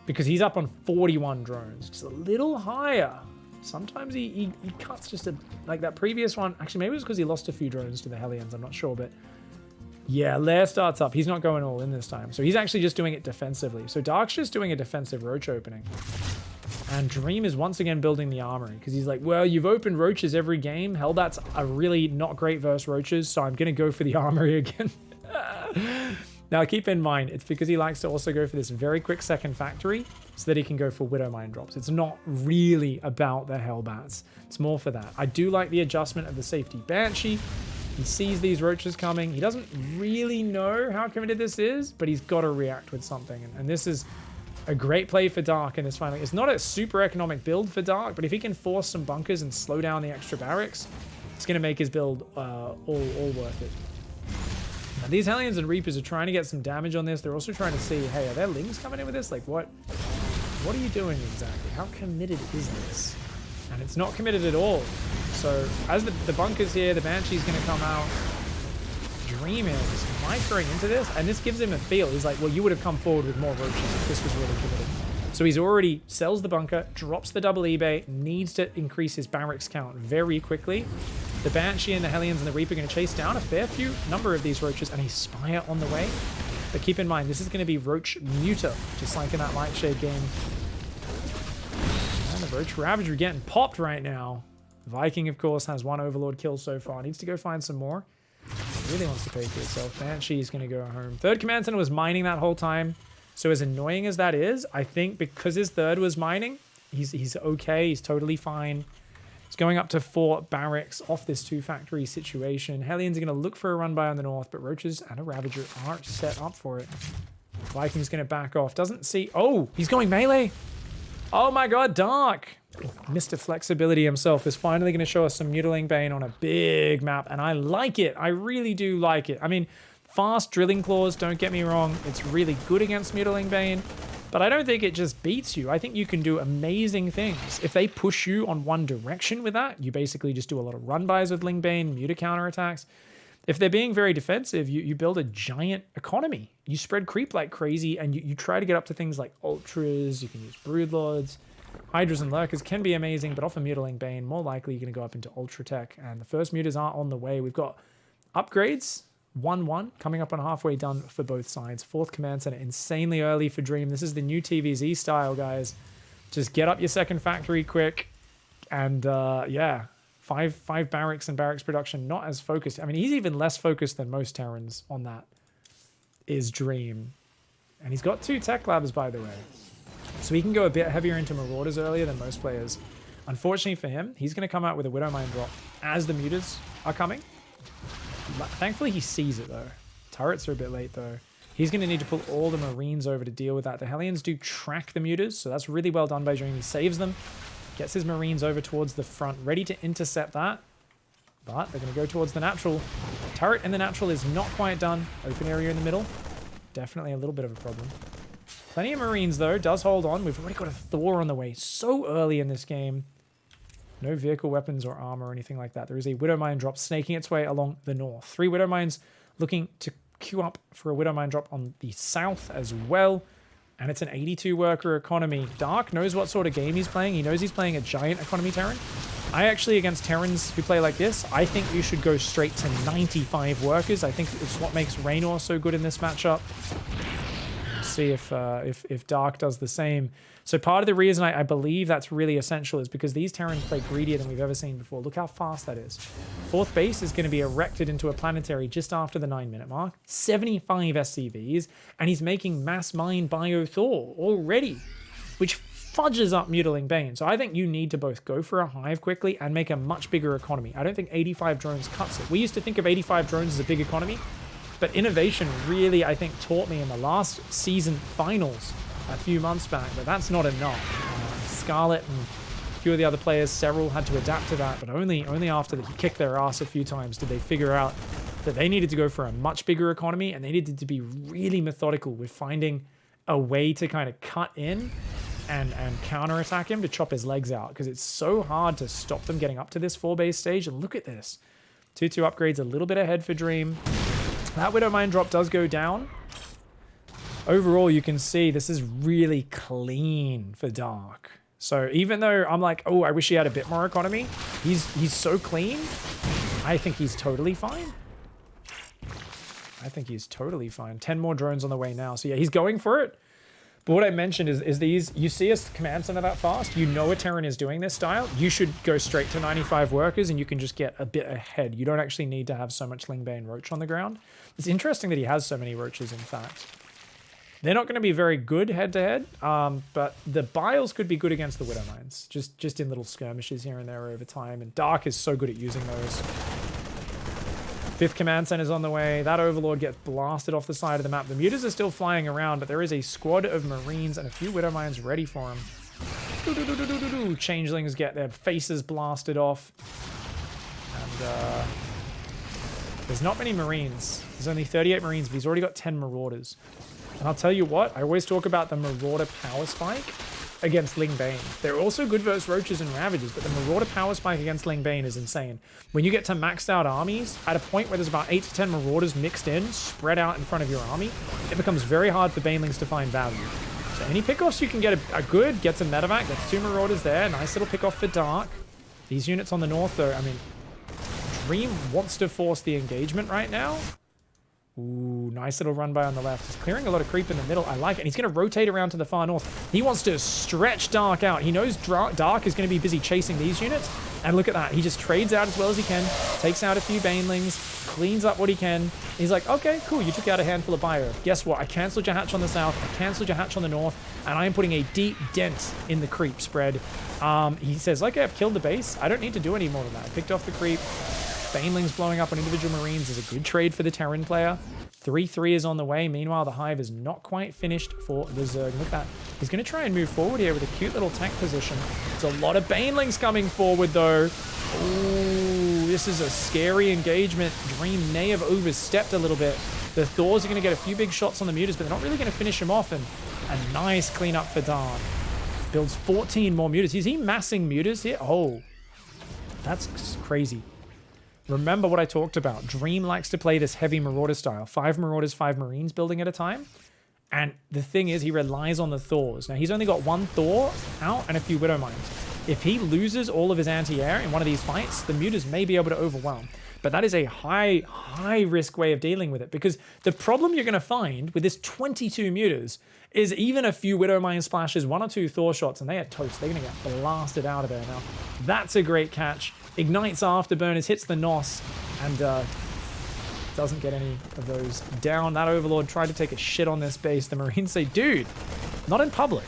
A: because he's up on 41 drones, just a little higher. Sometimes he cuts just like that previous one. Actually, maybe it was because he lost a few drones to the Hellions. I'm not sure, but yeah, Lair starts up. He's not going all in this time. So he's actually just doing it defensively. So Dark's just doing a defensive roach opening. And Dream is once again building the armory, because he's like, well, you've opened roaches every game. Hellbats are really not great versus roaches, so I'm going to go for the armory again. Now, keep in mind, it's because he likes to also go for this very quick second factory so that he can go for Widow Mine drops. It's not really about the Hellbats. It's more for that. I do like the adjustment of the safety Banshee. He sees these roaches coming. He doesn't really know how committed this is, but he's got to react with something. And this is a great play for Dark in this final. It's not a super economic build for Dark, but if he can force some bunkers and slow down the extra barracks, it's going to make his build all worth it. Now, these Hellions and Reapers are trying to get some damage on this. They're also trying to see, hey, are there Lings coming in with this? Like, what are you doing exactly? How committed is this? And it's not committed at all. So as the bunker's here, the Banshee's going to come out. Dream is microing into this, and this gives him a feel. He's like, well, you would have come forward with more roaches if this was really committed. So he's already sells the bunker, drops the double eBay, needs to increase his barracks count very quickly. The Banshee and the Hellions and the Reaper are going to chase down a fair few number of these roaches, and a Spire on the way. But keep in mind, this is going to be Roach Muta, just like in that Lightshade game. And the Roach Ravager getting popped right now. Viking, of course, has one Overlord kill so far. Needs to go find some more. Really wants to pay for itself. Banshee is going to go home. Third Command Center was mining that whole time. So as annoying as that is, I think because his third was mining, he's okay. He's totally fine. He's going up to 4 barracks off this 2 factory situation. Hellions are going to look for a run by on the north, but Roaches and a Ravager are set up for it. Viking's going to back off. Doesn't see... Oh, he's going melee. Oh my god, Dark. Mr. Flexibility himself is finally going to show us some Mutilating Bane on a big map, and I like it. I really do like it. I mean, fast Drilling Claws, don't get me wrong. It's really good against Mutilating Bane, but I don't think it just beats you. I think you can do amazing things. If they push you on one direction with that, you basically just do a lot of run-bys with Ling Bane, Muta counterattacks. If they're being very defensive, you build a giant economy. You spread creep like crazy, and you try to get up to things like Ultras. You can use Broodlords. Hydras and Lurkers can be amazing, but off of Mutilating Bane, more likely you're going to go up into Ultra Tech. And the first Mutas are on the way. We've got upgrades, 1-1, coming up on halfway done for both sides. 4th Command Center, insanely early for Dream. This is the new TVZ style, guys. Just get up your second factory quick. And yeah, five barracks and barracks production, not as focused. I mean, he's even less focused than most Terrans on that, is Dream. And he's got 2 tech labs, by the way. So he can go a bit heavier into Marauders earlier than most players. Unfortunately for him, he's going to come out with a Widow Mine drop as the Mutas are coming. Thankfully, he sees it, though. Turrets are a bit late, though. He's going to need to pull all the Marines over to deal with that. The Hellions do track the Mutas, so that's really well done by Dream. He saves them, gets his Marines over towards the front, ready to intercept that. But they're going to go towards the natural. Turret in the natural is not quite done. Open area in the middle. Definitely a little bit of a problem. Plenty of Marines, though. Does hold on. We've already got a Thor on the way so early in this game. No vehicle weapons or armor or anything like that. There is a Widow Mine drop snaking its way along the north. 3 Widow Mines looking to queue up for a Widow Mine drop on the south as well. And it's an 82 worker economy. Dark knows what sort of game he's playing. He knows he's playing a giant economy Terran. I actually, against Terrans who play like this, I think you should go straight to 95 workers. I think it's what makes Raynor so good in this matchup. See if Dark does the same. So part of the reason I believe that's really essential is because these Terrans play greedier than we've ever seen before. Look how fast that is. 4th base is going to be erected into a planetary just after the 9-minute mark. 75 SCVs, and he's making mass mine Bio Thor already, which fudges up Mutilating Bane. So I think you need to both go for a hive quickly and make a much bigger economy. I don't think 85 drones cuts it. We used to think of 85 drones as a big economy, but innovation really, I think, taught me in the last season finals a few months back that that's not enough. Scarlet and a few of the other players, several had to adapt to that, but only after he kicked their ass a few times did they figure out that they needed to go for a much bigger economy, and they needed to be really methodical with finding a way to kind of cut in and counterattack him to chop his legs out, because it's so hard to stop them getting up to this 4 base stage. And look at this. 2-2 upgrades a little bit ahead for Dream. That Widowmine drop does go down. Overall, you can see this is really clean for Dark. So even though I'm like, oh, I wish he had a bit more economy, he's so clean. I think he's totally fine. I think he's totally fine. 10 more drones on the way now. So yeah, he's going for it. But what I mentioned is these, you see a command center that fast, you know a Terran is doing this style, you should go straight to 95 workers and you can just get a bit ahead. You don't actually need to have so much Lingbane Roach on the ground. It's interesting that he has so many Roaches, in fact. They're not going to be very good head-to-head, but the Biles could be good against the Widowmines, just in little skirmishes here and there over time, and Dark is so good at using those. 5th command center's on the way. That Overlord gets blasted off the side of the map. The Mutas are still flying around, but there is a squad of Marines and a few Widowmines ready for him. Changelings get their faces blasted off. And there's not many Marines. There's only 38 Marines, but he's already got 10 Marauders. And I'll tell you what, I always talk about the Marauder power spike against Lingbane. They're also good versus Roaches and Ravages, but the Marauder power spike against Lingbane is insane. When you get to maxed out armies, at a point where there's about 8 to 10 Marauders mixed in, spread out in front of your army, it becomes very hard for Banelings to find value. So any pickoffs you can get are good. Gets a medevac, gets 2 Marauders there. Nice little pickoff for Dark. These units on the north, though, I mean, Dream wants to force the engagement right now. Ooh, nice little run by on the left. He's clearing a lot of creep in the middle. I like it. And he's going to rotate around to the far north. He wants to stretch Dark out. He knows Dark is going to be busy chasing these units. And look at that. He just trades out as well as he can. Takes out a few Banelings. Cleans up what he can. He's like, okay, cool. You took out a handful of bio. Guess what? I cancelled your hatch on the south. I cancelled your hatch on the north. And I am putting a deep dent in the creep spread. He says, okay, I've killed the base. I don't need to do any more than that. I picked off the creep. Banelings blowing up on individual Marines is a good trade for the Terran player. 3-3 is on the way. Meanwhile, the Hive is not quite finished for the Zerg. Look at that. He's going to try and move forward here with a cute little tank position. There's a lot of Banelings coming forward, though. Ooh, this is a scary engagement. Dream may have overstepped a little bit. The Thors are going to get a few big shots on the Mutas, but they're not really going to finish him off. And a nice cleanup for Dark. Builds 14 more Mutas. Is he massing Mutas here? Oh, that's crazy. Remember what I talked about. Dream likes to play this heavy Marauder style. 5 Marauders, 5 Marines building at a time. And the thing is, he relies on the Thors. Now, he's only got 1 Thor out and a few Widowmines. If he loses all of his anti-air in one of these fights, the Mutas may be able to overwhelm. But that is a high risk way of dealing with it, because the problem you're going to find with this 22 Mutas is even a few Widowmine splashes, 1 or 2 Thor shots, and they are toast. They're going to get blasted out of there now. That's a great catch. Ignites Afterburners, hits the NOS, and doesn't get any of those down. That Overlord tried to take a shit on this base. The Marines say, dude, not in public.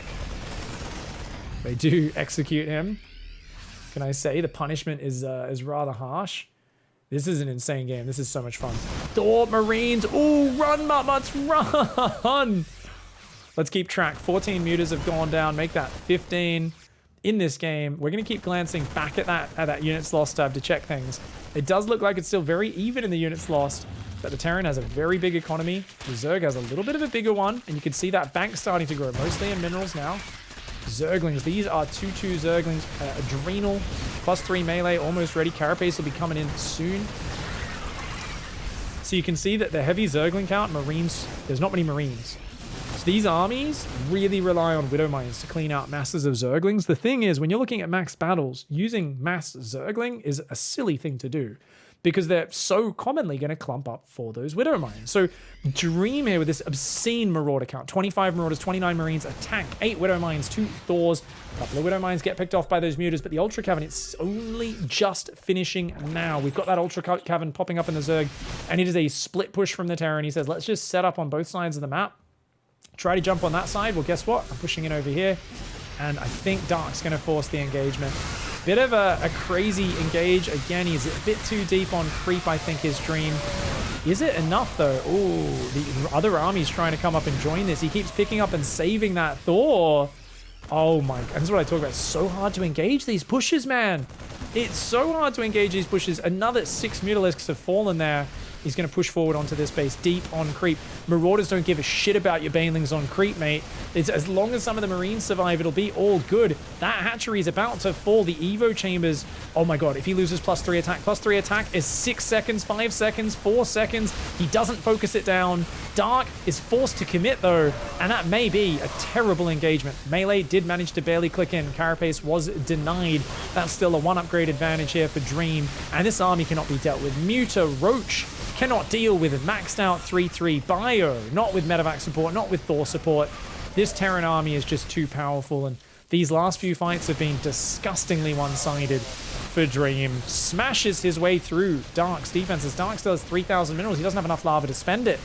A: They do execute him. Can I say the punishment is rather harsh? This is an insane game. This is so much fun. Thor Marines. Ooh, run, Mutts, run! Let's keep track. 14 Mutas have gone down. Make that 15 in this game. We're going to keep glancing back at that units lost tab to check things. It does look like it's still very even in the units lost, but the Terran has a very big economy. The Zerg has a little bit of a bigger one, and you can see that bank starting to grow, mostly in minerals now. Zerglings. These are 2-2 Zerglings. Adrenal, +3 melee, almost ready. Carapace will be coming in soon. So you can see that the heavy Zergling count, Marines, there's not many Marines. So these armies really rely on Widowmines to clean out masses of Zerglings. The thing is, when you're looking at max battles, using mass Zergling is a silly thing to do, because they're so commonly going to clump up for those Widowmines. So Dream here with this obscene Marauder count. 25 Marauders, 29 Marines, a tank, 8 Widowmines, 2 Thors. A couple of Widowmines get picked off by those Mutas, but the Ultra Cavern, it's only just finishing now. We've got that Ultra Cavern popping up in the Zerg, and it is a split push from the Terran. He says, let's just set up on both sides of the map. Try to jump on that side. Well, guess what? I'm pushing in over here, and I think Dark's going to force the engagement. Bit of a crazy engage. Again, he's a bit too deep on creep, I think, his Dream. Is it enough, though? Oh, the other army's trying to come up and join this. He keeps picking up and saving that Thor. Oh, my God. This is what I talk about. It's so hard to engage these pushes, man. It's so hard to engage these pushes. Another 6 Mutalisks have fallen there. He's going to push forward onto this base, deep on creep. Marauders don't give a shit about your banelings on creep, mate. It's as long as some of the Marines survive, it'll be all good. That hatchery is about to fall. The Evo chambers, oh my god, if he loses +3 attack is 6 seconds, 5 seconds, 4 seconds. He doesn't focus it down. Dark is forced to commit though, and that may be a terrible engagement. Melee did manage to barely click in. Carapace was denied. That's still a 1 upgrade advantage here for Dream, and this army cannot be dealt with. Muta Roach cannot deal with a maxed out 3-3 bio, not with medevac support, not with Thor support. This Terran army is just too powerful, and these last few fights have been disgustingly one-sided for Dream. Smashes his way through Dark's defenses. Dark still has 3,000 minerals. He doesn't have enough lava to spend it.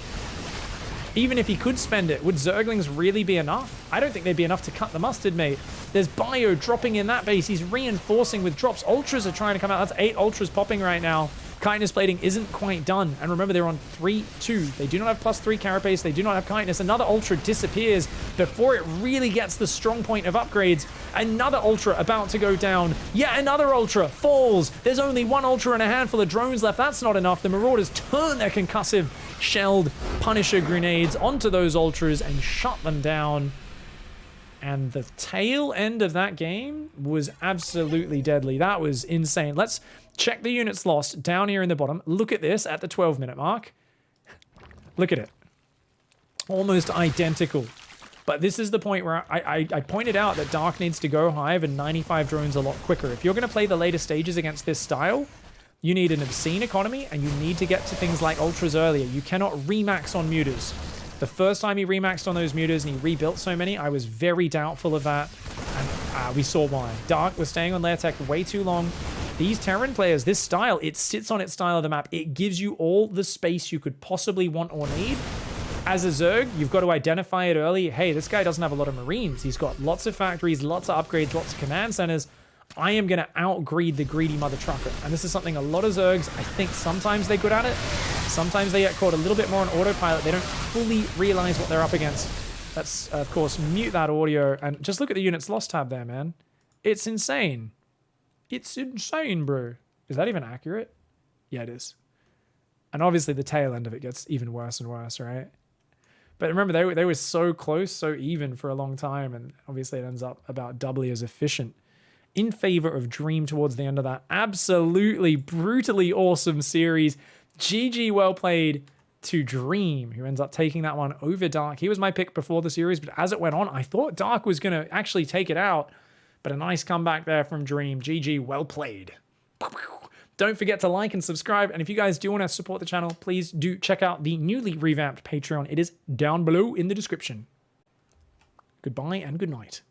A: Even if he could spend it, would Zerglings really be enough? I don't think they'd be enough to cut the mustard, mate. There's bio dropping in that base. He's reinforcing with drops. Ultras are trying to come out. That's 8 Ultras popping right now. Kindness plating isn't quite done. And remember, they're on 3-2. They do not have +3 carapace. They do not have kindness. Another Ultra disappears before it really gets the strong point of upgrades. Another Ultra about to go down. Yet another Ultra falls. There's only 1 Ultra and a handful of drones left. That's not enough. The Marauders turn their concussive shelled Punisher grenades onto those Ultras and shut them down. And the tail end of that game was absolutely deadly. That was insane. Let's check the units lost down here in the bottom. Look at this at the 12-minute mark. Look at it. Almost identical. But this is the point where I pointed out that Dark needs to go hive and 95 drones a lot quicker. If you're going to play the later stages against this style, you need an obscene economy and you need to get to things like Ultras earlier. You cannot remax on mutas. The first time he remaxed on those mutas and he rebuilt so many, I was very doubtful of that. And we saw why. Dark was staying on lair tech way too long. These Terran players, this style, it sits on its style of the map. It gives you all the space you could possibly want or need. As a Zerg, you've got to identify it early. Hey, this guy doesn't have a lot of Marines. He's got lots of factories, lots of upgrades, lots of command centers. I am going to outgreed the greedy mother trucker. And this is something a lot of Zergs, I think sometimes they're good at it. Sometimes they get caught a little bit more on autopilot. They don't fully realize what they're up against. Let's, of course, mute that audio. And just look at the units lost tab there, man. It's insane. It's insane, bro. Is that even accurate? Yeah, it is. And obviously the tail end of it gets even worse and worse, right? But remember, they were so close, so even for a long time. And obviously it ends up about doubly as efficient in favor of Dream towards the end of that absolutely brutally awesome series. GG, well played to Dream, who ends up taking that one over Dark. He was my pick before the series, but as it went on, I thought Dark was going to actually take it out. But a nice comeback there from Dream. GG, well played. Don't forget to like and subscribe. And if you guys do want to support the channel, please do check out the newly revamped Patreon. It is down below in the description. Goodbye and good night.